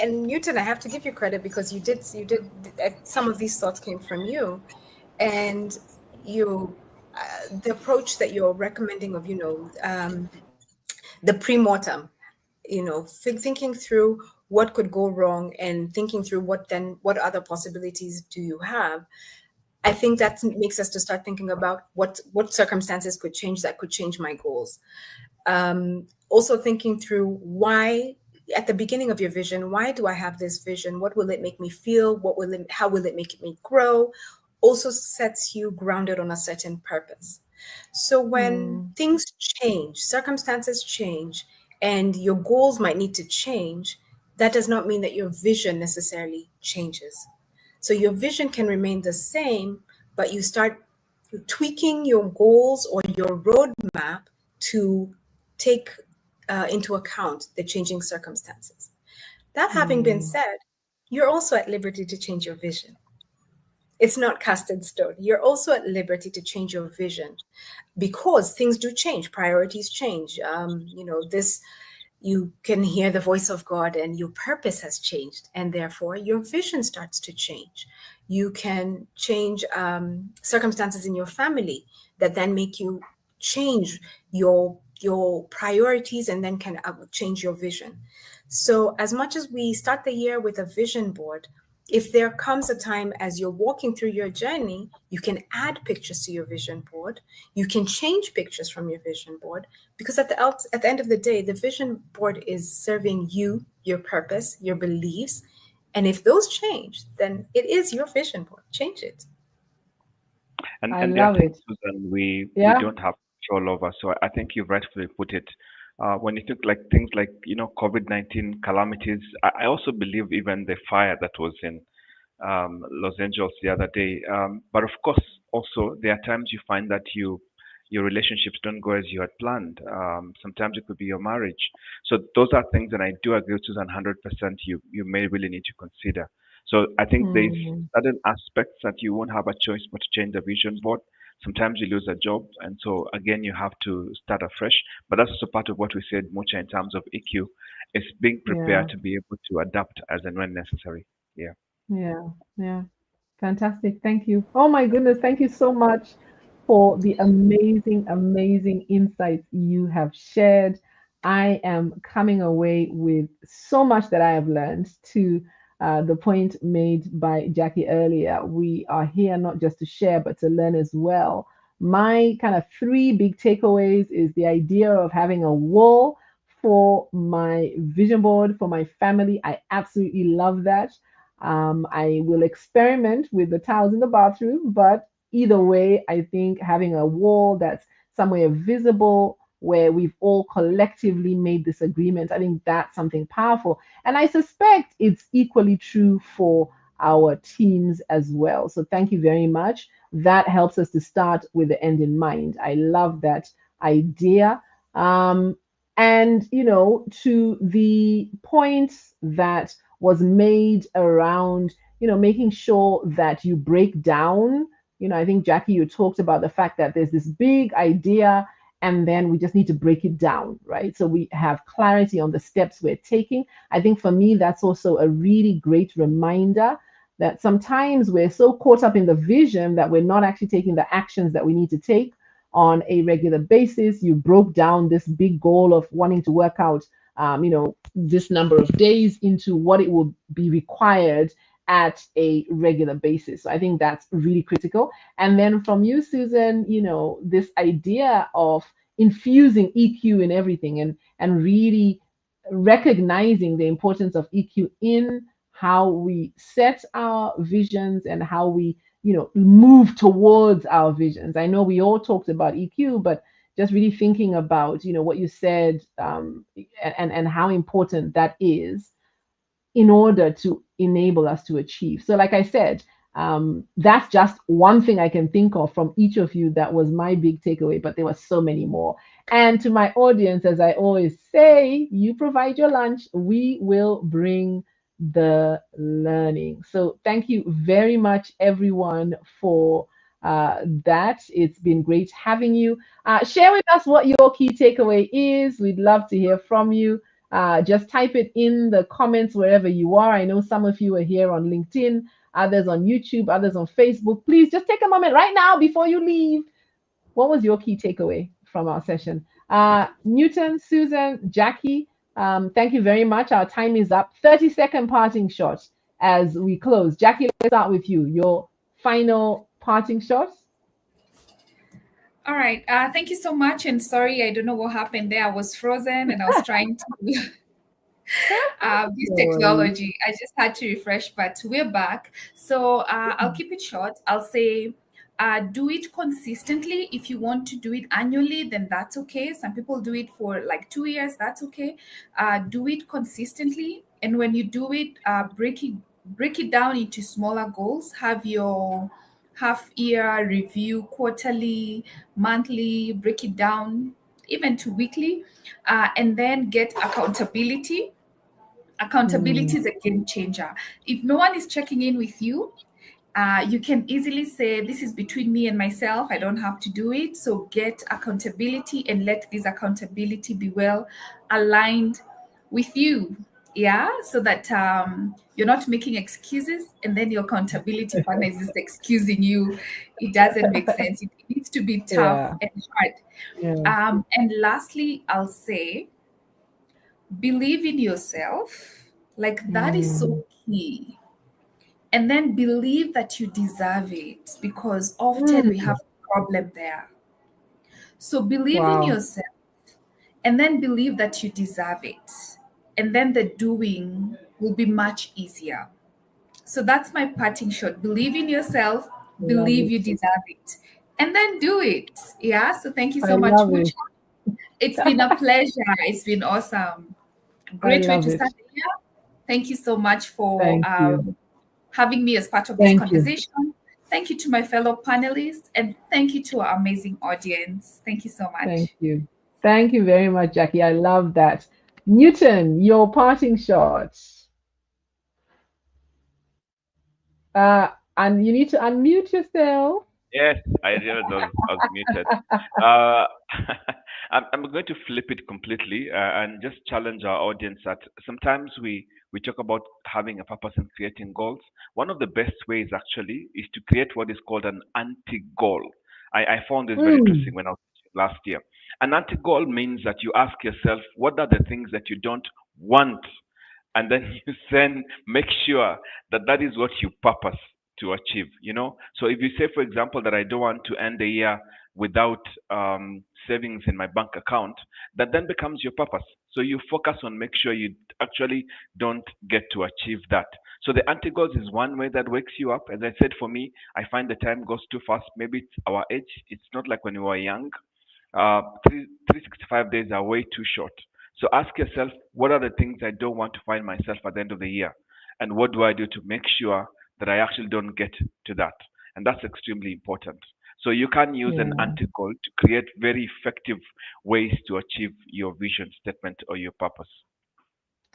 Speaker 4: and Newton, I have to give you credit because you did some of these thoughts came from you, and you the approach that you're recommending of the pre-mortem, thinking through what could go wrong and thinking through what other possibilities do you have. I think that makes us to start thinking about what circumstances could change my goals. Also thinking through why, at the beginning of your vision, why do I have this vision? What will it make me feel? How will it make me grow? Also sets you grounded on a certain purpose. So when
Speaker 1: Mm,
Speaker 4: things change, circumstances change, and your goals might need to change, that does not mean that your vision necessarily changes. So your vision can remain the same, but you start tweaking your goals or your roadmap to take into account the changing circumstances. That having been
Speaker 1: mm,
Speaker 4: said, you're also at liberty to change your vision. It's not cast in stone. You're also at liberty to change your vision because things do change, priorities change. This you can hear the voice of God and your purpose has changed, and therefore your vision starts to change. You can change circumstances in your family that then make you change your priorities and then can change your vision. So as much as we start the year with a vision board, if there comes a time as you're walking through your journey, you can add pictures to your vision board. You can change pictures from your vision board because at the end of the day, the vision board is serving you, your purpose, your beliefs. And if those change, then it is your vision board. Change it.
Speaker 1: I
Speaker 2: And there are
Speaker 1: love
Speaker 2: things,
Speaker 1: it.
Speaker 2: Susan, we
Speaker 1: Yeah.
Speaker 2: don't have control over. So I think you've rightfully put it. When you think like things like COVID-19 calamities, I also believe even the fire that was in Los Angeles the other day. But of course, also there are times you find that your relationships don't go as you had planned. Sometimes it could be your marriage. So those are things that I do agree with Susan 100%. You may really need to consider. So I think there's
Speaker 1: Mm,
Speaker 2: certain aspects that you won't have a choice but to change the vision board. Sometimes you lose a job, and so again you have to start afresh. But that's also part of what we said, Mucha, in terms of EQ, is being
Speaker 1: yeah.
Speaker 2: prepared to be able to adapt as and when necessary. Yeah.
Speaker 1: Yeah. Yeah. Fantastic. Thank you. Oh my goodness. Thank you so much for the amazing, amazing insights you have shared. I am coming away with so much that I have learned to the point made by Jackie earlier. We are here not just to share, but to learn as well. My kind of three big takeaways is the idea of having a wall for my vision board for my family. I absolutely love that. I will experiment with the tiles in the bathroom, but either way, I think having a wall that's somewhere visible where we've all collectively made this agreement, I think that's something powerful. And I suspect it's equally true for our teams as well. So thank you very much. That helps us to start with the end in mind. I love that idea. And, to the points that was made around, making sure that you break down. I think, Jackie, you talked about the fact that there's this big idea and then we just need to break it down, right? So we have clarity on the steps we're taking. I think for me, that's also a really great reminder that sometimes we're so caught up in the vision that we're not actually taking the actions that we need to take on a regular basis. You broke down this big goal of wanting to work out this number of days into what it will be required at a regular basis. So I think that's really critical. And then from you, Susan, this idea of infusing EQ in everything and really recognizing the importance of EQ in how we set our visions and how we move towards our visions. I know we all talked about EQ, but just really thinking about what you said, and how important that is in order to enable us to achieve. So like I said, that's just one thing I can think of from each of you that was my big takeaway, but there were so many more. And to my audience, as I always say, you provide your lunch, we will bring the learning. So thank you very much, everyone, for that. It's been great having you. Share with us what your key takeaway is. We'd love to hear from you. Just type it in the comments wherever you are. I know some of you are here on LinkedIn, others on YouTube, others on Facebook. Please just take a moment right now before you leave. What was your key takeaway from our session? Newton, Susan, Jackie, thank you very much. Our time is up. 30-second parting shot as we close. Jackie, let's start with you. Your final parting shots.
Speaker 3: All right. Thank you so much. And sorry, I don't know what happened there. I was frozen and I was trying to use
Speaker 1: No worries.
Speaker 3: technology. I just had to refresh, but we're back. So I'll keep it short. I'll say Do it consistently. If you want to do it annually, then that's okay. Some people do it for like 2 years, that's okay. Do it consistently. And when you do it, break it down into smaller goals. Have your half year review, quarterly, monthly, break it down even to weekly, and then get accountability. Accountability is a game changer. If no one is checking in with you, you can easily say, this is between me and myself. I don't have to do it. So get accountability and let this accountability be well aligned with you. Yeah. So that you're not making excuses and then your accountability partner is just excusing you. It doesn't make sense. It needs to be tough
Speaker 1: Yeah.
Speaker 3: and hard.
Speaker 1: Yeah.
Speaker 3: And lastly, I'll say, believe in yourself. Like that is
Speaker 1: Mm.
Speaker 3: so key. And then believe that you deserve it, because often we
Speaker 1: Mm.
Speaker 3: have a problem there. So believe in
Speaker 1: Wow.
Speaker 3: yourself and then believe that you deserve it. And then the doing will be much easier. So that's my parting shot. Believe in yourself,
Speaker 1: I love
Speaker 3: believe
Speaker 1: it.
Speaker 3: you deserve it, and then do it. Yeah. So thank you
Speaker 1: I
Speaker 3: so much,
Speaker 1: love it.
Speaker 3: Mucha. It's been a pleasure. It's been awesome.
Speaker 1: I
Speaker 3: Great way
Speaker 1: love
Speaker 3: to
Speaker 1: it.
Speaker 3: start the year. Thank you so much for
Speaker 1: Thank you.
Speaker 3: having me as part of this
Speaker 1: Thank you.
Speaker 3: conversation. Thank you to my fellow panelists, and thank you to our amazing audience. Thank you so
Speaker 1: Thank
Speaker 3: much.
Speaker 1: you. Thank you very much, Jackie. I love that. Newton, your parting shots. And you need to unmute yourself.
Speaker 2: Yes, I realized I was muted. Uh, I'm going to flip it completely and just challenge our audience that sometimes we talk about having a purpose and creating goals. One of the best ways actually is to create what is called an anti-goal. I found this very
Speaker 1: Mm.
Speaker 2: interesting when I was teaching last year. An anti-goal means that you ask yourself, what are the things that you don't want, and then you then make sure that that is what you purpose to achieve, so if you say, for example, that I don't want to end the year without savings in my bank account, that then becomes your purpose. So you focus on make sure you actually don't get to achieve that. So the anti-goals is one way that wakes you up. As I said, for me, I find the time goes too fast. Maybe it's our age. It's not like when we were young. 365 days are way too short. So ask yourself, what are the things I don't want to find myself at the end of the year? And what do I do to make sure that I actually don't get to that? And that's extremely important. So you can use an
Speaker 1: Yeah,
Speaker 2: anti-goal to create very effective ways to achieve your vision statement or your purpose.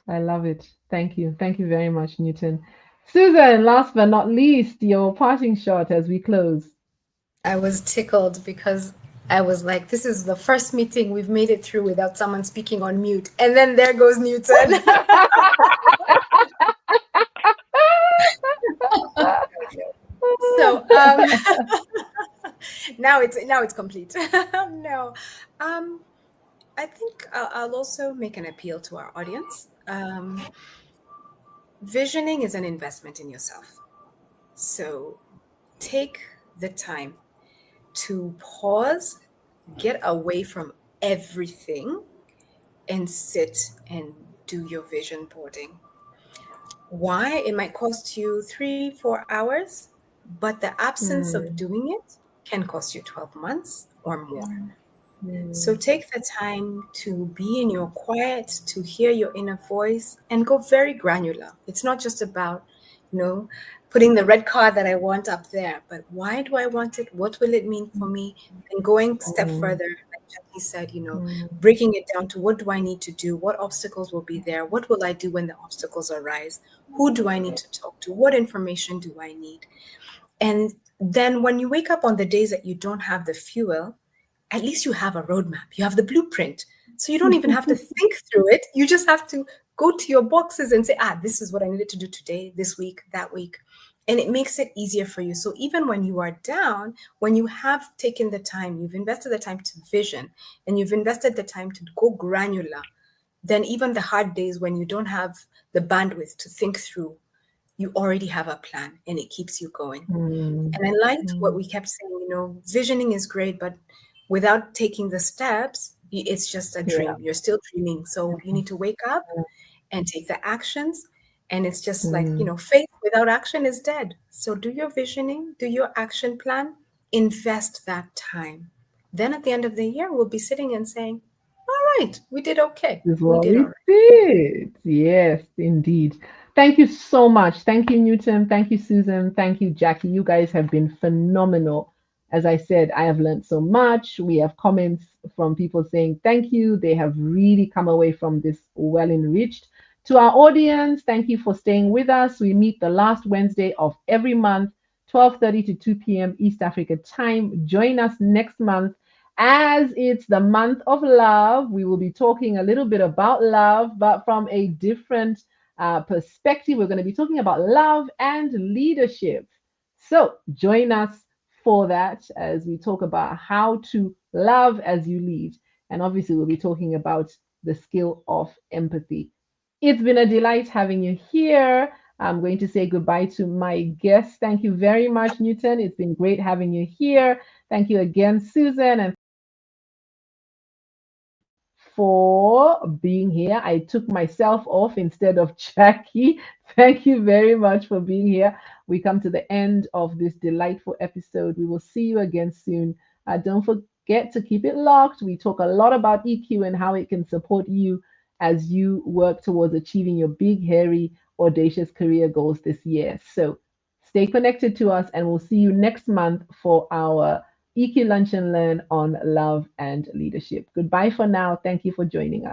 Speaker 1: I love it. Thank you. Thank you very much, Newton. Susan, last but not least, your parting shot as we close.
Speaker 4: I was tickled because I was like, this is the first meeting we've made it through without someone speaking on mute. And then there goes Newton. So now it's complete. No. Um, I think I'll also make an appeal to our audience. Visioning is an investment in yourself. So take the time to pause, get away from everything, and sit and do your vision boarding. Why? It might cost you 3-4 hours, but the absence of
Speaker 1: Mm,
Speaker 4: doing it can cost you 12 months or more. So
Speaker 1: mm,
Speaker 4: take the time to be in your quiet, to hear your inner voice, and go very granular. It's not just about, you know, putting the red card that I want up there, but why do I want it? What will it mean for me? And going a step
Speaker 1: mm,
Speaker 4: further, like Jackie said,
Speaker 1: mm,
Speaker 4: breaking it down to what do I need to do? What obstacles will be there? What will I do when the obstacles arise? Who do I need to talk to? What information do I need? And then when you wake up on the days that you don't have the fuel, at least you have a roadmap. You have the blueprint. So you don't even have to think through it. You just have to go to your boxes and say, this is what I needed to do today, this week, that week. And it makes it easier for you. So even when you are down, when you have taken the time, you've invested the time to vision, and you've invested the time to go granular, then even the hard days when you don't have the bandwidth to think through, you already have a plan and it keeps you going.
Speaker 1: mm,
Speaker 4: And I liked what
Speaker 1: mm.
Speaker 4: we kept saying, visioning is great, but without taking the steps, it's just a
Speaker 1: Yeah.
Speaker 4: dream. You're still dreaming. So you need to wake up and take the actions. And it's just like,
Speaker 1: Mm,
Speaker 4: faith without action is dead. So do your visioning, do your action plan, Invest that time. Then at the end of the year, we'll be sitting and saying, all right, we did okay.
Speaker 1: Is
Speaker 4: We
Speaker 1: what
Speaker 4: did all
Speaker 1: we
Speaker 4: right.
Speaker 1: did. Yes, indeed. Thank you so much. Thank you, Newton. Thank you, Susan. Thank you, Jackie. You guys have been phenomenal. As I said, I have learned so much. We have comments from people saying thank you. They have really come away from this well enriched. To our audience, thank you for staying with us. We meet the last Wednesday of every month, 12:30 to 2 p.m. East Africa time. Join us next month. As it's the month of love, we will be talking a little bit about love, but from a different perspective. We're going to be talking about love and leadership. So join us for that as we talk about how to love as you lead. And obviously, we'll be talking about the skill of empathy. It's been a delight having you here. I'm going to say goodbye to my guests. Thank you very much, Newton. It's been great having you here. Thank you again, Susan, and thank you again, Jackie, for being here. I took myself off instead of Jackie. Thank you very much for being here. We come to the end of this delightful episode. We will see you again soon. Don't forget to keep it locked. We talk a lot about EQ and how it can support you as you work towards achieving your big, hairy, audacious career goals this year. So stay connected to us, and we'll see you next month for our EQ Lunch and Learn on love and leadership. Goodbye for now. Thank you for joining us.